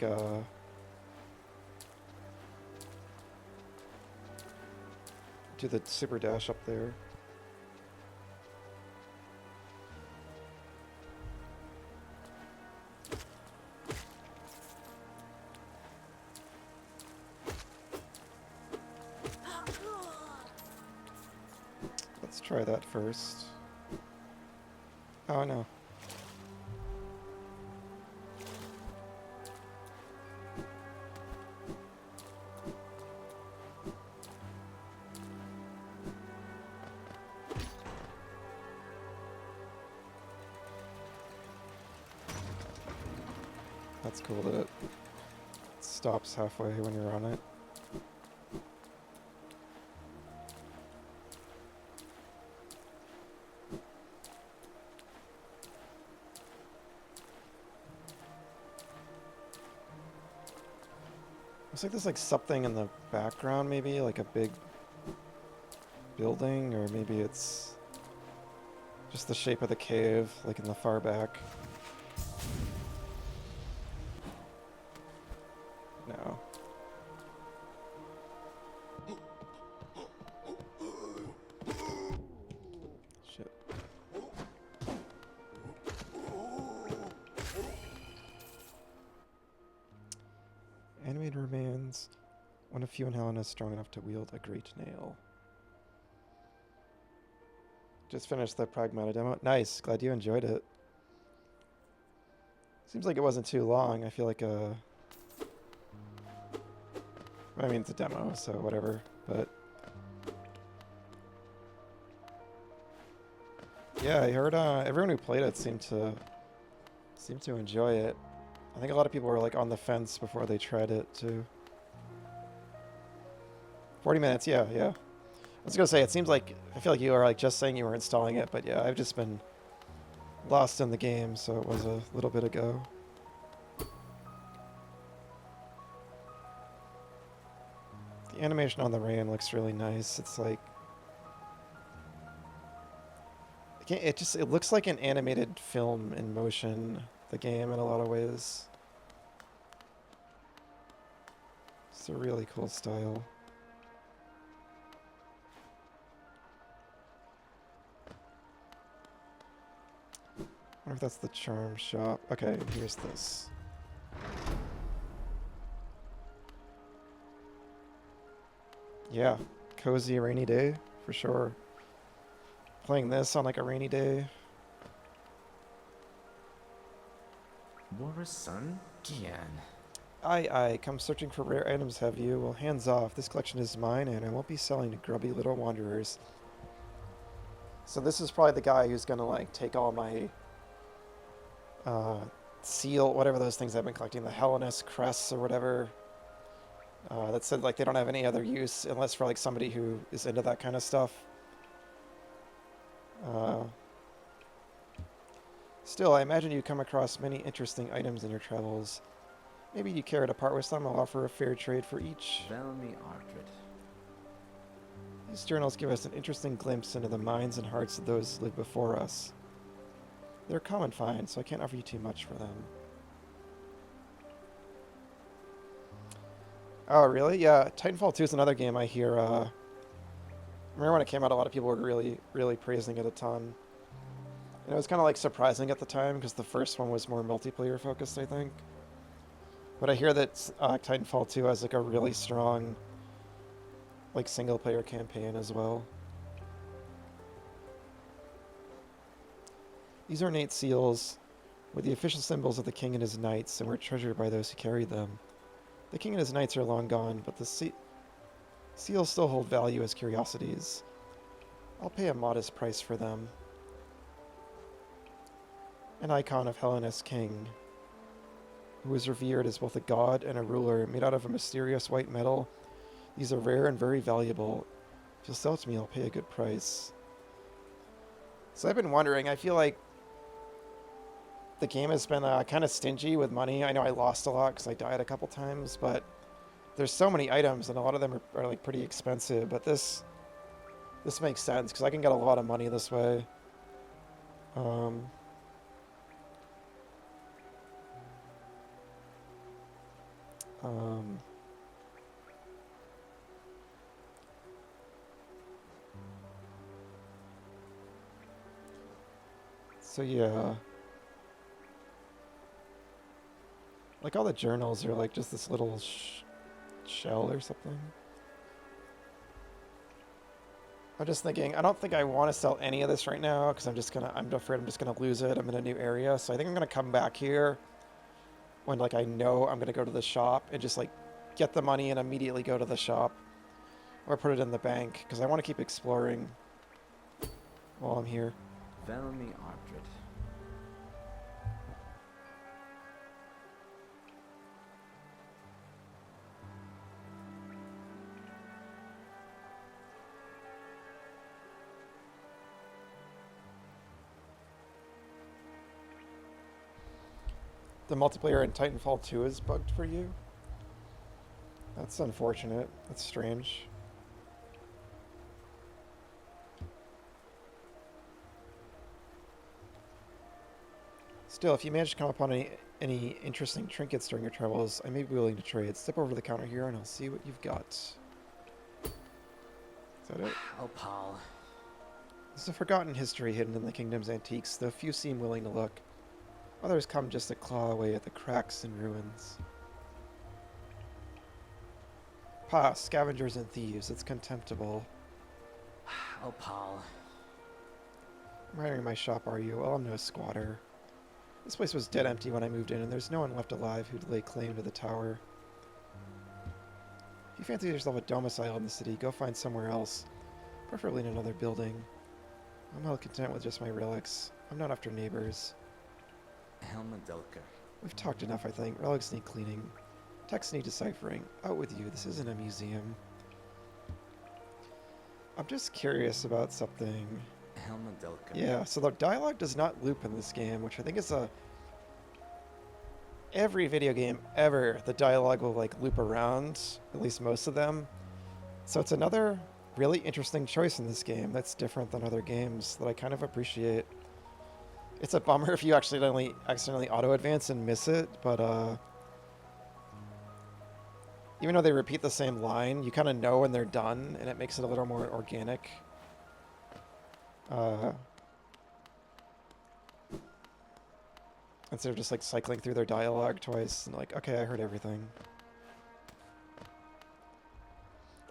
do the super dash up there. Let's try that first. Oh no. That's cool that it stops halfway when you're on it. Looks like there's like something in the background, maybe like a big building, or maybe it's just the shape of the cave, like in the far back. No. Shit. Animated remains. One of few in Helena is strong enough to wield a great nail. Just finished the Pragmata demo. Nice. Glad you enjoyed it. Seems like it wasn't too long. I feel like I mean, it's a demo, so whatever. But yeah, I heard everyone who played it seemed to enjoy it. I think a lot of people were like on the fence before they tried it too. 40 minutes, yeah. I was gonna say, it seems like, I feel like you were like just saying you were installing it, but yeah, I've just been lost in the game, so it was a little bit ago. The animation on the rain looks really nice. It's like it looks like an animated film in motion, the game, in a lot of ways. It's a really cool style. I wonder if that's the charm shop. Okay, here's this. Yeah, cozy rainy day, for sure. Playing this on like a rainy day. Warasun Gian. Aye, come searching for rare items, have you? Well, hands off. This collection is mine, and I won't be selling to grubby little wanderers. So this is probably the guy who's gonna, like, take all my, seal, whatever those things I've been collecting, the Hellenist crests or whatever, that said, like, they don't have any other use unless for, like, somebody who is into that kind of stuff. Still, I imagine you come across many interesting items in your travels. Maybe you care to part with some. I'll offer a fair trade for each. Velmi Artrit. These journals give us an interesting glimpse into the minds and hearts of those who lived before us. They're common finds, so I can't offer you too much for them. Oh, really? Yeah, Titanfall 2 is another game I hear, remember when it came out, a lot of people were really, really praising it a ton. And it was kind of, like, surprising at the time, because the first one was more multiplayer focused, I think. But I hear that Titanfall 2 has, like, a really strong, like, single-player campaign as well. These ornate seals were the official symbols of the king and his knights, and were treasured by those who carried them. The king and his knights are long gone, but the seals still hold value as curiosities. I'll pay a modest price for them. An icon of Hellena's king, who was revered as both a god and a ruler, made out of a mysterious white metal. These are rare and very valuable. If you'll sell it to me, I'll pay a good price. So I've been wondering, I feel like the game has been kind of stingy with money. I know I lost a lot because I died a couple times, but there's so many items and a lot of them are like pretty expensive, but this makes sense because I can get a lot of money this way. So yeah, like all the journals are like just this little shell or something. I'm just thinking, I don't think I want to sell any of this right now because I'm afraid I'm just gonna lose it. I'm in a new area, so I think I'm gonna come back here when like I know I'm gonna go to the shop and just like get the money and immediately go to the shop, or put it in the bank because I want to keep exploring while I'm here. Velmi Artrit. The multiplayer in Titanfall 2 is bugged for you? That's unfortunate. That's strange. Still, if you manage to come upon any interesting trinkets during your travels, I may be willing to trade. Step over to the counter here and I'll see what you've got. Is that it? Oh, pal. There's a forgotten history hidden in the kingdom's antiques, though few seem willing to look. Others come just to claw away at the cracks and ruins. Pa, scavengers and thieves, it's contemptible. Oh, pal. I'm entering my shop, are you? Well, I'm no squatter. This place was dead empty when I moved in, and there's no one left alive who'd lay claim to the tower. If you fancy yourself a domicile in the city, go find somewhere else, preferably in another building. I'm well content with just my relics. I'm not after neighbors. Helma Delka. We've talked enough, I think. Relics need cleaning. Texts need deciphering. Out with you. This isn't a museum. I'm just curious about something. Helma Delka. Yeah, so the dialogue does not loop in this game, which I think is every video game ever, the dialogue will like loop around, at least most of them. So it's another really interesting choice in this game that's different than other games that I kind of appreciate. It's a bummer if you accidentally auto advance and miss it, but even though they repeat the same line, you kind of know when they're done, and it makes it a little more organic. Instead of just like cycling through their dialogue twice and like, okay, I heard everything.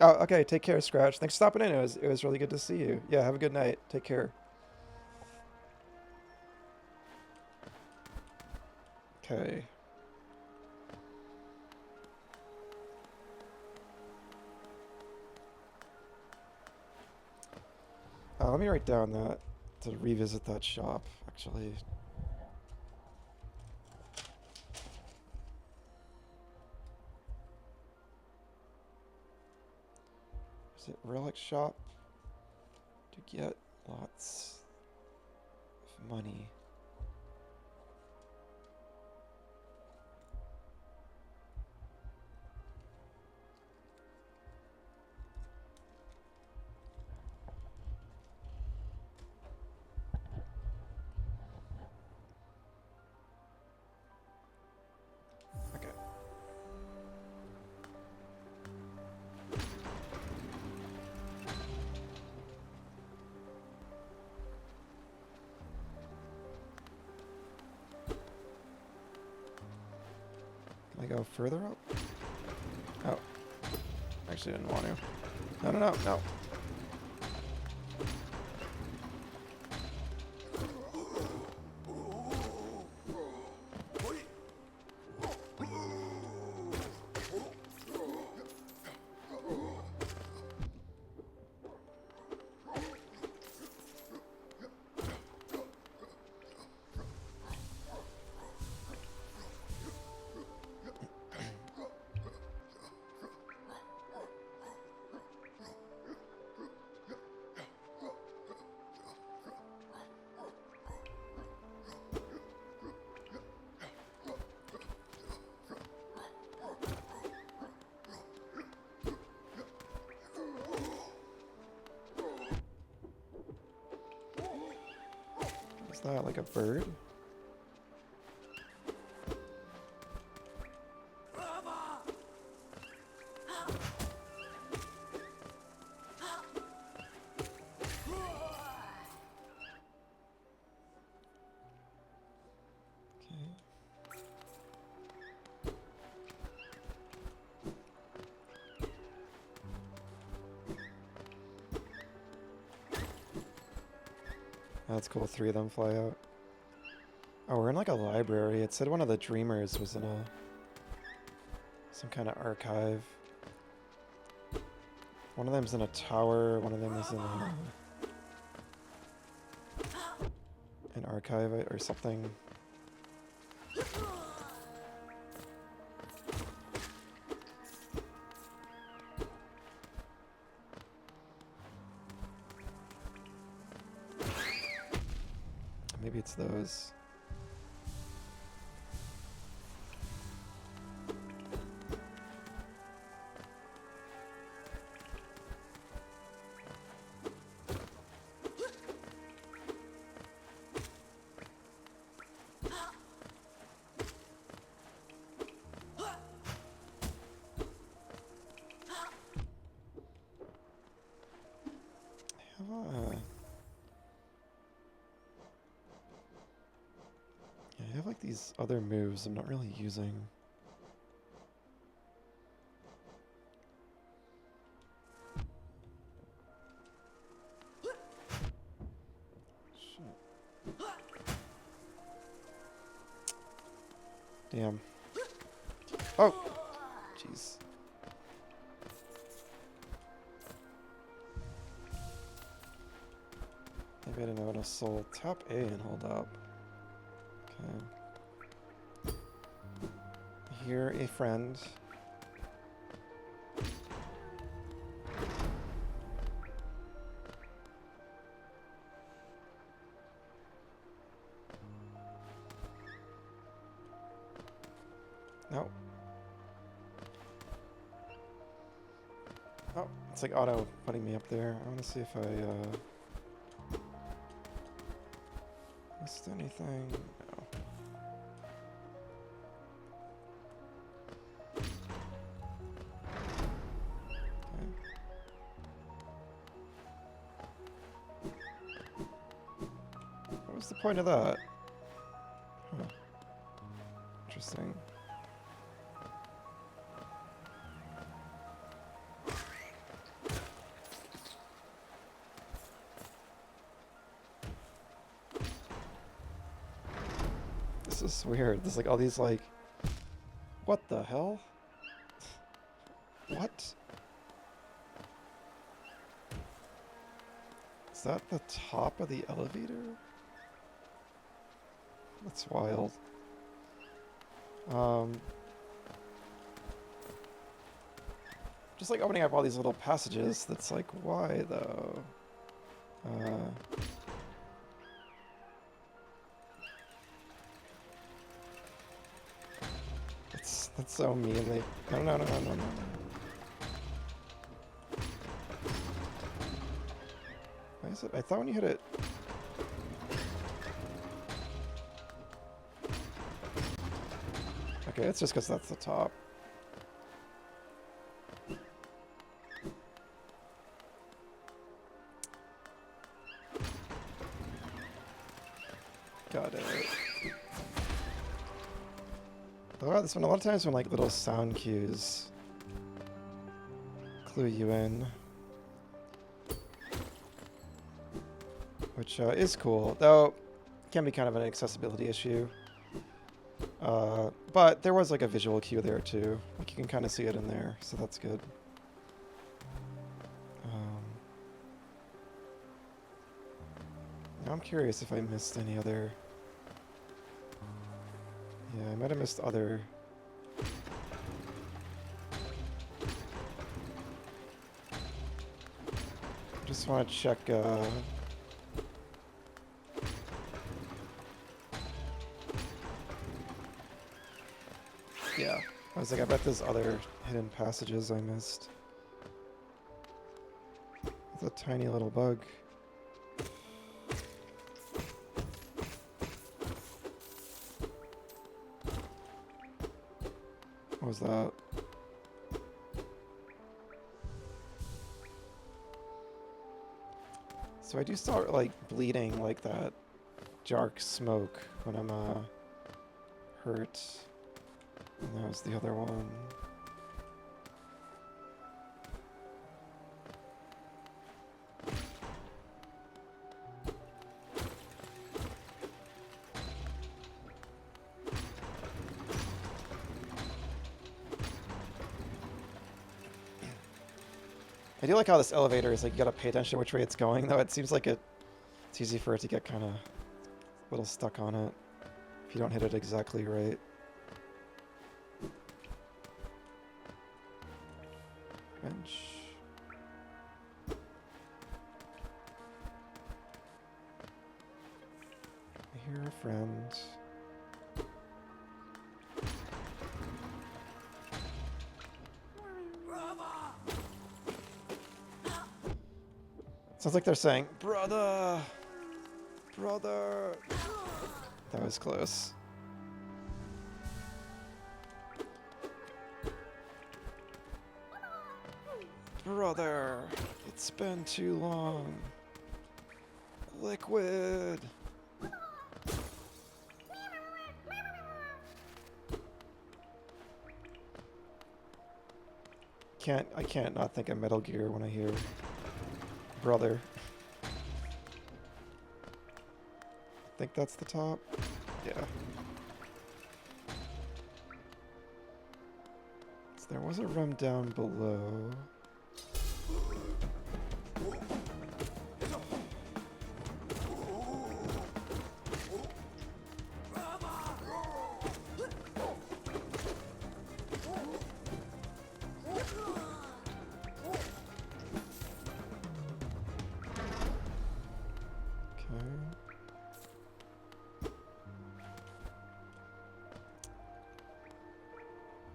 Oh, okay, take care, Scratch. Thanks for stopping in. It was really good to see you. Yeah, have a good night. Take care. Okay. Let me write down that to revisit that shop, actually. Is it relic shop to get lots of money? Okay. Can I go further up? Oh. Actually didn't want to. No, no, no, no. Is that like a bird? That's cool, 3 of them fly out. Oh, we're in like a library. It said one of the dreamers was in some kind of archive. One of them's in a tower, one of them is in an archive or something. Maybe it's those. I have like these other moves I'm not really using. Shit. Damn. Oh! Jeez. Maybe I didn't know what a soul. Tap A and hold up. Okay. Hear a friend. No. Oh, It's like auto putting me up there. I want to see if I missed anything. No. Okay. What was the point of that? Huh. Interesting. This is weird. There's like all these like... What the hell? What? Is that the top of the elevator? That's wild. Just like opening up all these little passages, that's like, why though? That's so mean. They... No, no, no, no, no, no. Why is it? I thought when you hit it... Okay, it's just because that's the top. Got it. Oh, this one, a lot of times when like little sound cues clue you in. Which is cool, though can be kind of an accessibility issue. But there was like a visual cue there too. Like you can kind of see it in there, so that's good. Now I'm curious if I missed any other... Yeah, I might have missed other... Just want to check, Yeah, I was like, I bet there's other hidden passages I missed. It's a tiny little bug. What was that? So I do start like bleeding like that dark smoke when I'm hurt. And that was the other one. I do like how this elevator is like you gotta pay attention to which way it's going, though it seems like it's easy for it to get kind of a little stuck on it if you don't hit it exactly right. Bench. I hear a friend. Sounds like they're saying, "Brother! Brother!" That was close. Brother! It's been too long. Liquid! I can't not think of Metal Gear when I hear brother. I think that's the top. Yeah. So there was a room down below.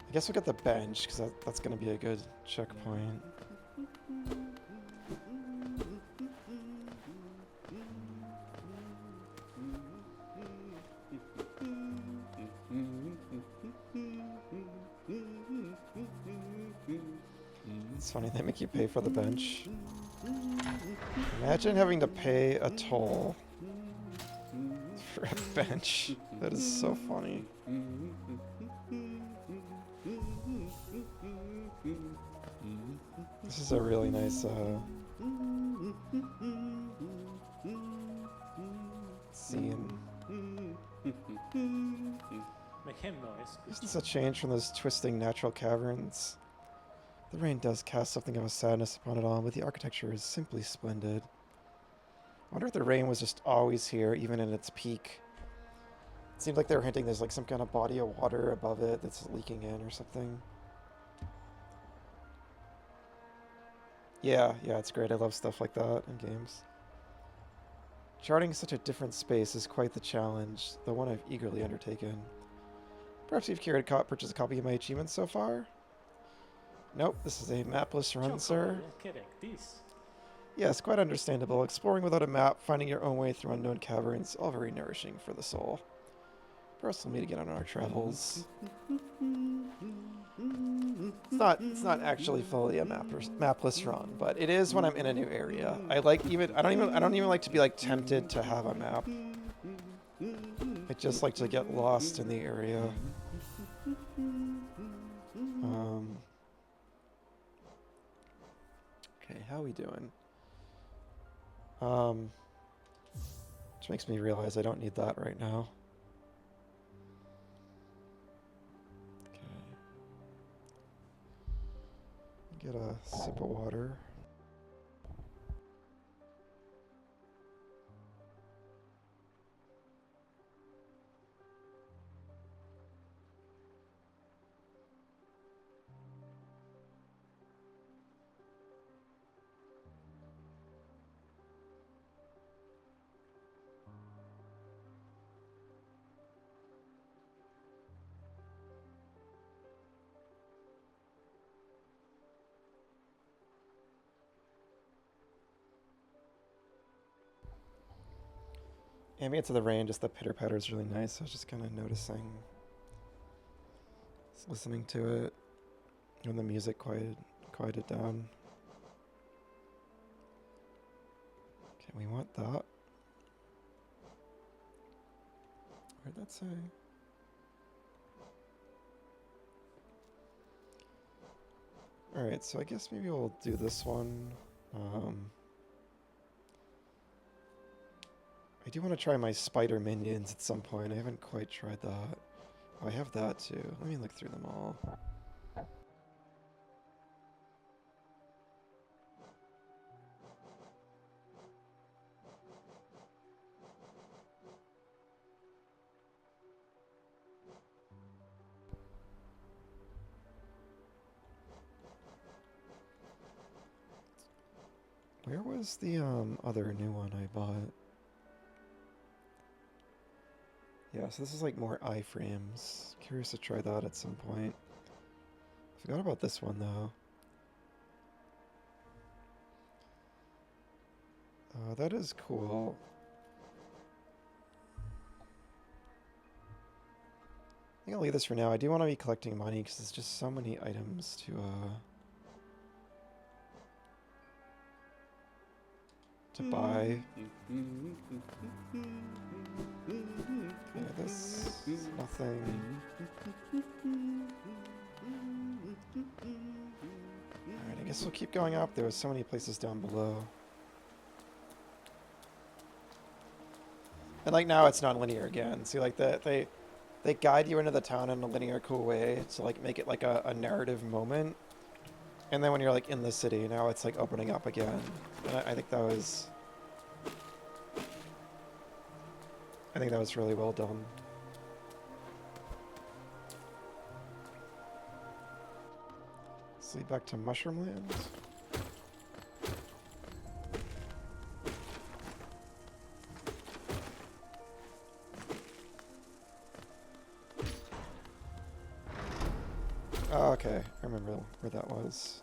I guess we'll get the bench, because that's going to be a good checkpoint. It's funny, they make you pay for the bench. Imagine having to pay a toll for a bench. That is so funny. This is a really nice scene. Make him noise. Isn't this a change from those twisting natural caverns? The rain does cast something of a sadness upon it all, but the architecture is simply splendid. I wonder if the rain was just always here, even in its peak. It seems like they were hinting there's like some kind of body of water above it that's leaking in or something. Yeah, it's great. I love stuff like that in games. Charting such a different space is quite the challenge, the one I've eagerly undertaken. Perhaps you've purchased a copy of my achievements so far? Nope, this is a mapless run, sir. You're kidding. This. Yes, quite understandable. Exploring without a map, finding your own way through unknown caverns, all very nourishing for the soul. Perhaps we'll meet again on our travels. It's not actually fully a mapless run, but it is when I'm in a new area. I don't even like to be like tempted to have a map. I just like to get lost in the area. Okay, how we doing? Which makes me realize I don't need that right now. Okay. Get a sip of water. Ambience of the rain, just the pitter patter is really nice. I was just kind of noticing, just listening to it, when the music quieted down. Okay, we want that. Where'd that say? Alright, so I guess maybe we'll do this one. I do want to try my spider minions at some point. I haven't quite tried that. Oh, I have that too. Let me look through them all. Where was the other new one I bought? Yeah, so this is like more iframes. Curious to try that at some point. Forgot about this one though. That is cool. I think I'll leave this for now. I do want to be collecting money because there's just so many items to buy. Okay, this is nothing. Alright, I guess we'll keep going up. There was so many places down below. And like now it's non-linear again. See, like they guide you into the town in a linear cool way to like make it like a narrative moment. And then when you're like in the city, now it's like opening up again. And I think that was really well done. Let's lead back to Mushroom Land. Oh, okay, I remember where that was.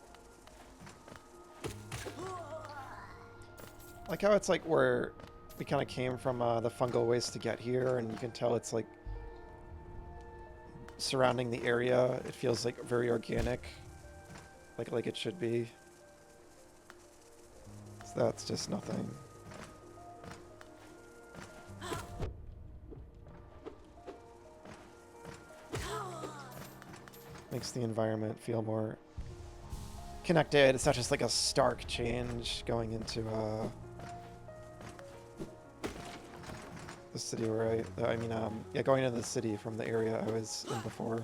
Like how it's like where we kind of came from the fungal waste to get here, and you can tell it's like surrounding the area. It feels like very organic. like it should be. So that's just nothing. Makes the environment feel more connected. It's not just like a stark change going into the city where yeah, going into the city from the area I was in before.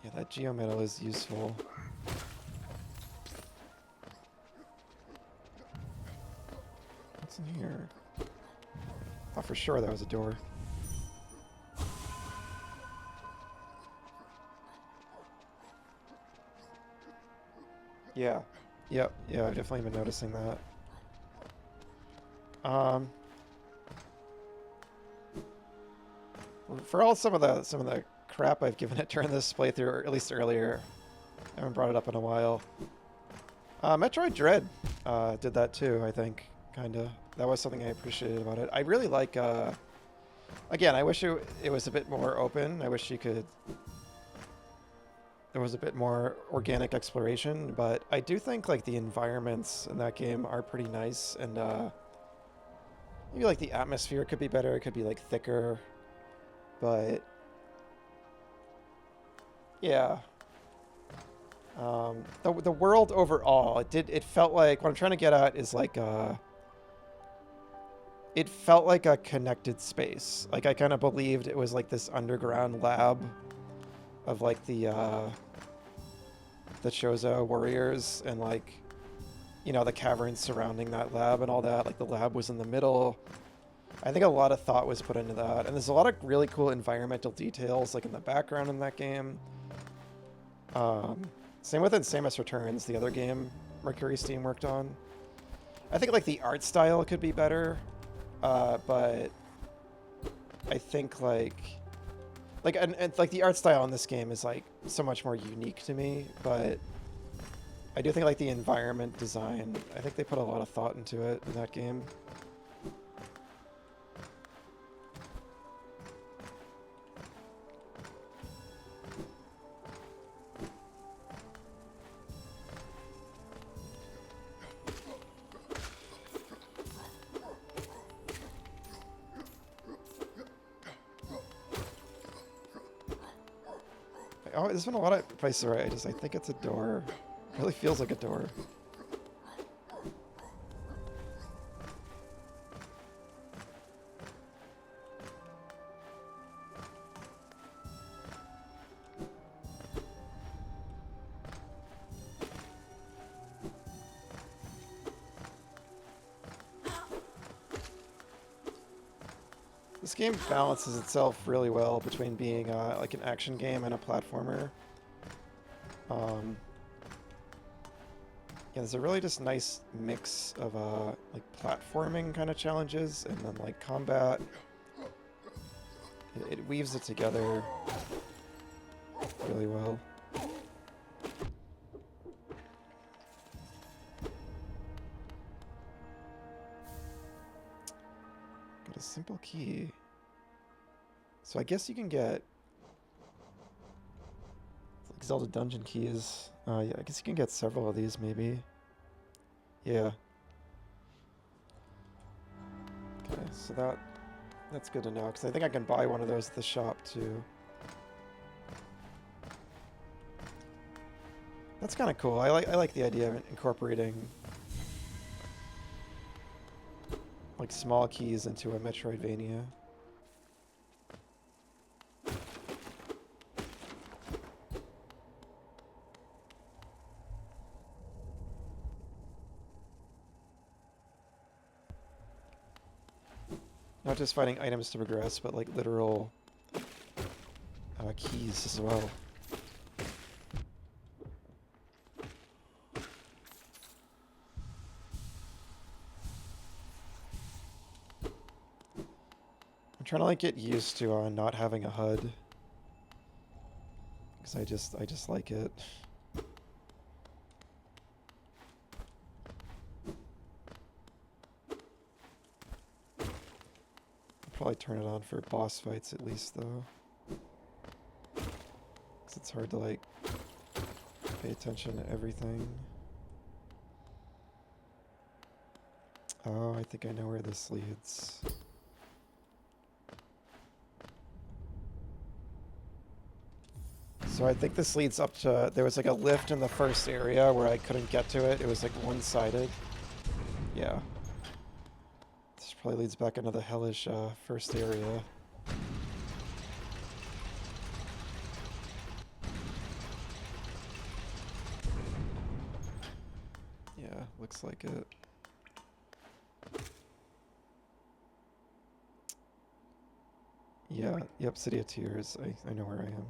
Yeah, that geometal is useful. What's in here? Thought for sure that was a door. Yeah. Yep. Yeah, I've definitely been noticing that. For all some of the crap I've given it during this playthrough, or at least earlier, I haven't brought it up in a while. Metroid Dread did that too, I think, kinda. That was something I appreciated about it. I really like, again, I wish it was a bit more open. I wish there was a bit more organic exploration, but I do think like the environments in that game are pretty nice, and maybe like the atmosphere could be better. It could be like thicker, but yeah. The world overall, it felt like, what I'm trying to get at is like it felt like a connected space. Like I kind of believed it was like this underground lab of like the Chozo warriors, and like, you know, the caverns surrounding that lab and all that. Like the lab was in the middle. I think a lot of thought was put into that, and there's a lot of really cool environmental details like in the background in that game. Same with Samus Returns, the other game Mercury Steam worked on. I think like the art style could be better, but I think like like the art style in this game is like so much more unique to me, but I do think like the environment design, I think they put a lot of thought into it in that game. Oh, there's been a lot of places where I think it's a door. It really feels like a door. This game balances itself really well between being like an action game and a platformer. Yeah, there's a really just nice mix of like platforming kind of challenges and then like combat. It weaves it together really well. Got a simple key. So I guess you can get like Zelda dungeon keys. Yeah, I guess you can get several of these maybe. Yeah. Okay, so that's good to know, because I think I can buy one of those at the shop too. That's kind of cool. I like the idea of incorporating like small keys into a Metroidvania. Not just finding items to progress, but like literal keys as well. I'm trying to like get used to not having a HUD, because I just like it. probably turn it on for boss fights at least, though. 'Cause it's hard to, like, pay attention to everything. Oh, I think I know where this leads. So I think this leads up to... There was like a lift in the first area where I couldn't get to it. It was like one-sided. Yeah. This probably leads back into the hellish first area. Yeah, looks like it. Yeah, yep, City of Tears. I know where I am.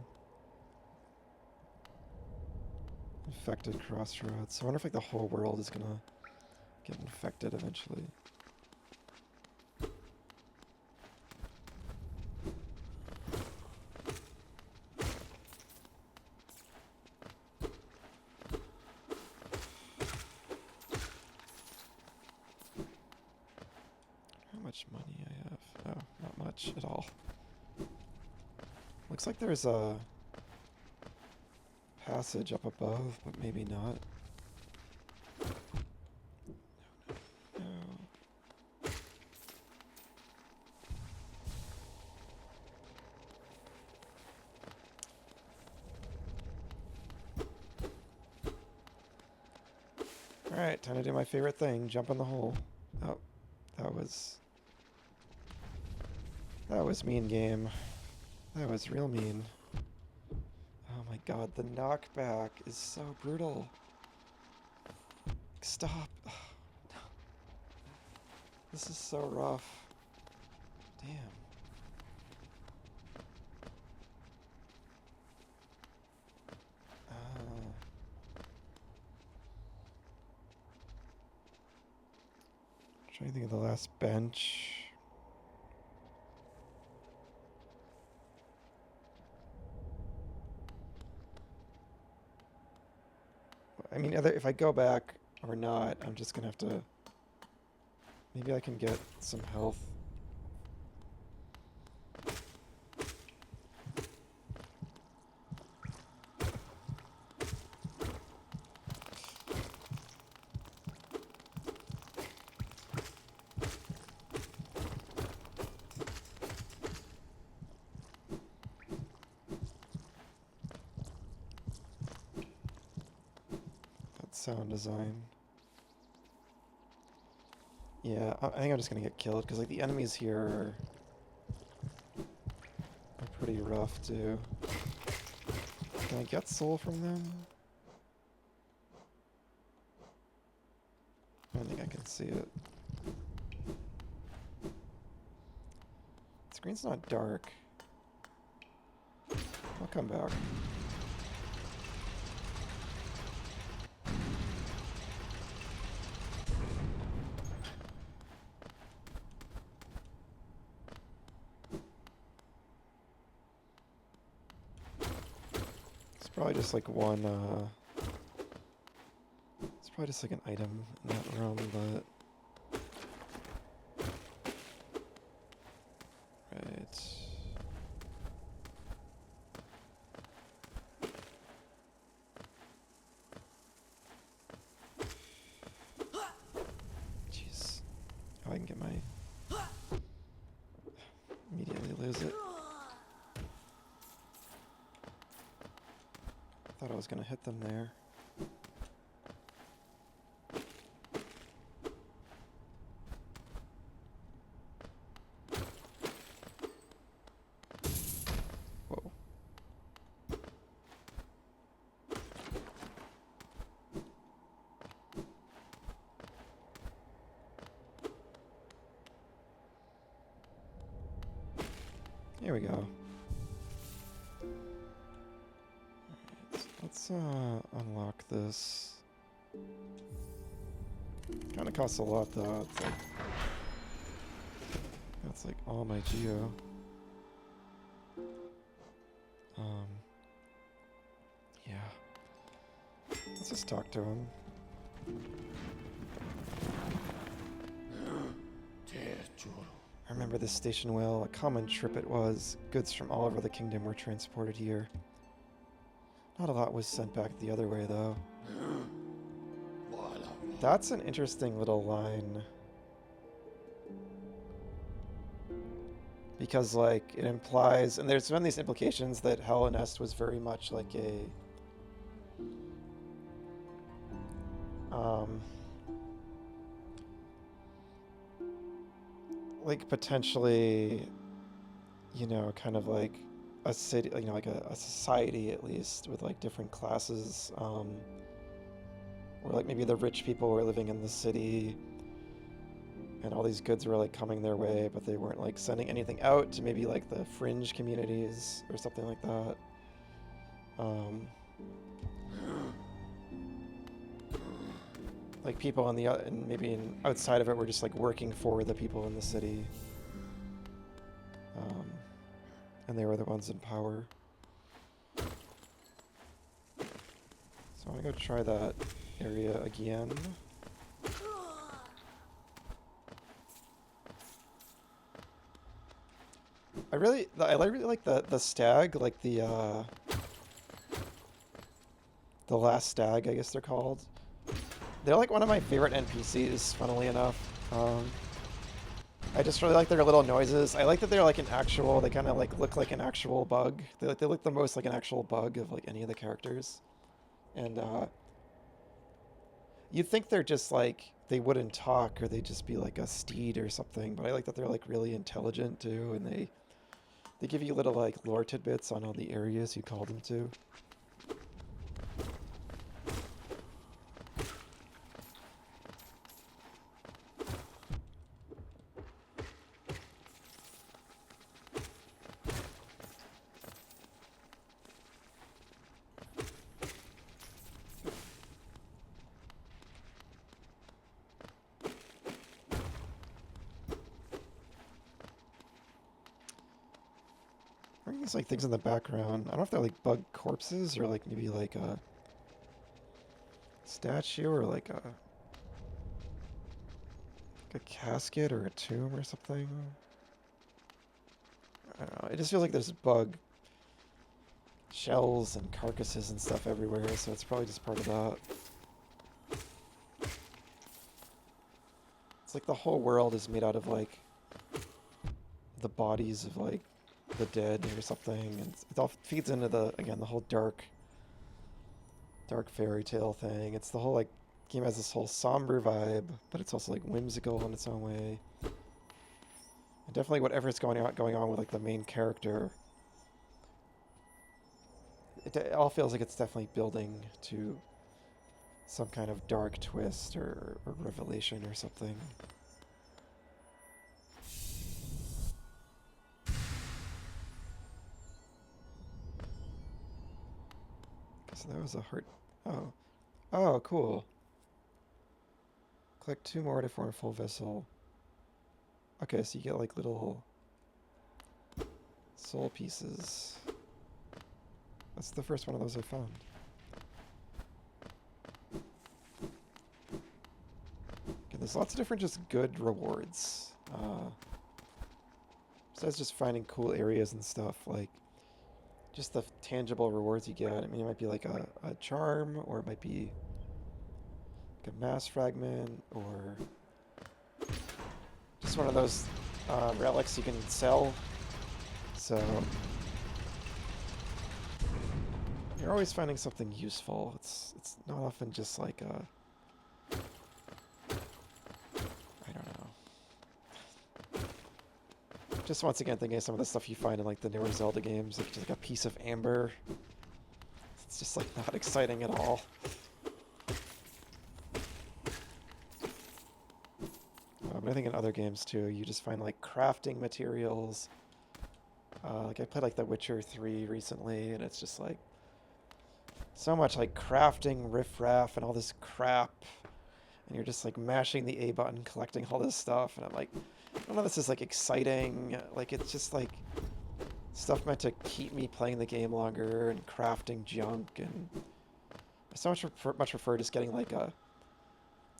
Infected crossroads. I wonder if like the whole world is gonna get infected eventually. How much money I have? Oh, not much at all. Looks like there's a passage up above, but maybe not. No. Alright, time to do my favorite thing, jump in the hole. Oh, that was mean game. That was real mean. Oh my god, the knockback is so brutal. Stop. This is so rough. Damn. Trying to think of the last bench. I mean, if I go back or not, I'm just gonna have to... Maybe I can get some health. Sound design. Yeah, I think I'm just gonna get killed because like the enemies here are pretty rough too. Can I get soul from them? I don't think I can see it. Screen's not dark. I'll come back. Probably just like one, it's probably just like an item in that room, but... Right. Jeez. Oh, I can get my... Immediately lose it. Thought I was gonna hit them there. Whoa. Here we go. Let's unlock this. Kind of costs a lot though. It's like that's like all my geo. Yeah. Let's just talk to him. I remember remember this station well. A common trip it was. Goods from all over the kingdom were transported here. Not a lot was sent back the other way, though. That's an interesting little line. Because, like, it implies... And there's been these implications that Hellenest was very much like a... like, potentially, you know, kind of like a city, you know, like a society at least, with, like, different classes, where, like, maybe the rich people were living in the city, and all these goods were, like, coming their way, but they weren't, like, sending anything out to maybe, like, the fringe communities or something like that. Like, people on the, and maybe outside of it were just, like, working for the people in the city. And they were the ones in power. So I'm gonna go try that area again. I really like the stag, like the last stag, I guess they're called. They're like one of my favorite NPCs, funnily enough. I just really like their little noises. I like that they're like an actual, they kind of like look like an actual bug. They look the most like an actual bug of like any of the characters. And you'd think they're just like, they wouldn't talk or they'd just be like a steed or something, but I like that they're like really intelligent too, and they give you little like lore tidbits on all the areas you called them to. There's like things in the background. I don't know if they're like bug corpses or like maybe like a statue or like a casket or a tomb or something. I don't know. It just feels like there's bug shells and carcasses and stuff everywhere, so it's probably just part of that. It's like the whole world is made out of like the bodies of like the dead or something, and it all feeds into the, again, the whole dark fairy tale thing. It's the whole like game has this whole somber vibe, but it's also like whimsical in its own way. And definitely whatever's going on with like the main character, it all feels like it's definitely building to some kind of dark twist or revelation or something. So that was a heart. Oh. Oh, cool. Collect 2 more to form a full vessel. Okay, so you get like little soul pieces. That's the first one of those I found. Okay, there's lots of different just good rewards. Besides just finding cool areas and stuff, like just the tangible rewards you get. I mean, it might be like a charm, or it might be like a mass fragment, or just one of those relics you can sell. So you're always finding something useful. It's not often just like a, I don't know. Just once again thinking of some of the stuff you find in like the newer Zelda games, like just like a piece of amber. It's just like not exciting at all. But I think in other games too, you just find like crafting materials. Like I played like The Witcher 3 recently, and it's just like so much like crafting riffraff and all this crap, and you're just like mashing the A button, collecting all this stuff, and I'm like, none of this is like exciting. Like it's just like stuff meant to keep me playing the game longer and crafting junk, and I so much prefer just getting like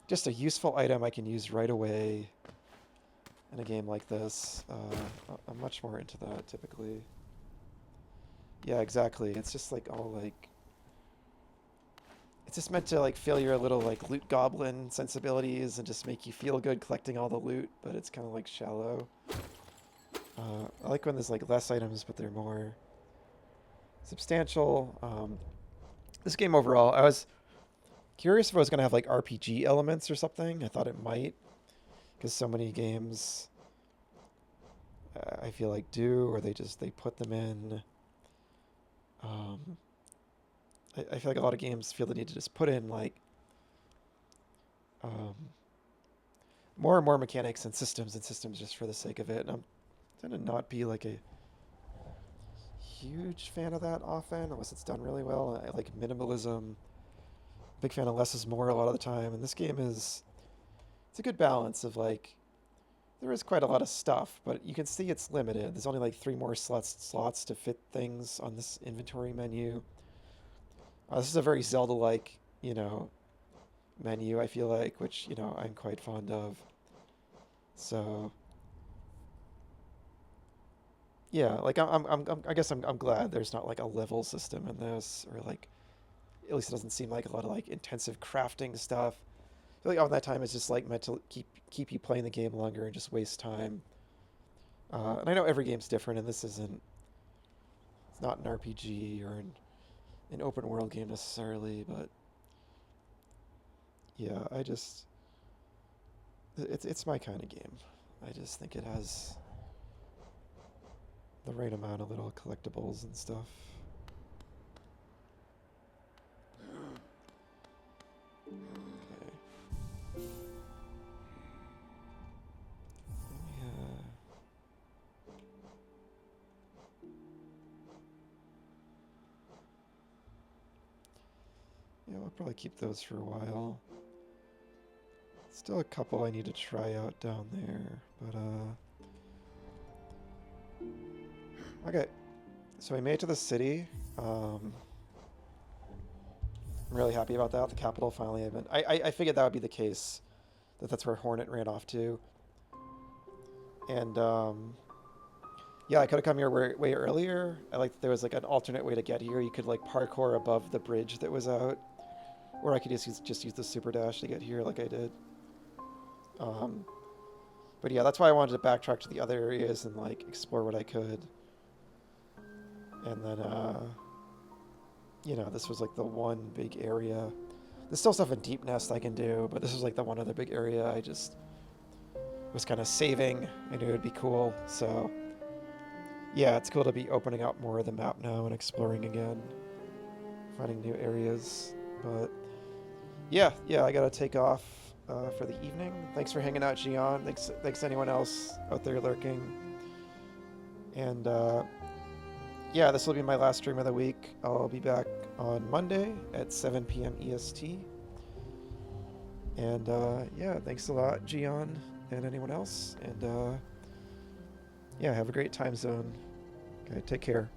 just a useful item I can use right away, in a game like this. I'm much more into that typically. Yeah, exactly. It's just like all like, it's just meant to like fill your little like loot goblin sensibilities and just make you feel good collecting all the loot, but it's kind of like shallow. I like when there's like less items, but they're more substantial. This game overall, I was curious if it was going to have like RPG elements or something. I thought it might, because so many games I feel like do, or they put them in. I feel like a lot of games feel the need to just put in like more and more mechanics and systems just for the sake of it. And I'm tend to not be like a huge fan of that often, unless it's done really well. I like minimalism. Big fan of less is more a lot of the time. And this game it's a good balance of like, there is quite a lot of stuff, but you can see it's limited. There's only like 3 more slots to fit things on this inventory menu. This is a very Zelda-like, menu, I feel like, which, I'm quite fond of. So, yeah, like I guess I'm glad there's not like a level system in this, or like, at least it doesn't seem like a lot of like intensive crafting stuff. I feel like all that time is just like meant to keep you playing the game longer and just waste time. And I know every game's different, and this isn't. It's not an RPG or an open world game necessarily, but yeah, it's my kind of game. I just think it has the right amount of little collectibles and stuff. Okay. Yeah, I'll probably keep those for a while. Still a couple I need to try out down there, but okay. So we made it to the city. I'm really happy about that. The capital finally had been. I figured that would be the case. That's where Hornet ran off to. And yeah, I could have come here way earlier. I like that there was like an alternate way to get here. You could like parkour above the bridge that was out, or I could just use the super dash to get here, like I did. But yeah, that's why I wanted to backtrack to the other areas and like explore what I could. And then, this was like the one big area. There's still stuff in Deep Nest I can do, but this was like the one other big area I just was kind of saving. I knew it would be cool, so yeah, it's cool to be opening up more of the map now and exploring again, finding new areas. But yeah, I gotta take off for the evening. Thanks for hanging out, Gian. Thanks anyone else out there lurking. And yeah, this will be my last stream of the week. I'll be back on Monday at 7 p.m. EST. And yeah, thanks a lot, Gian, and anyone else. And yeah, have a great time zone. Okay, take care.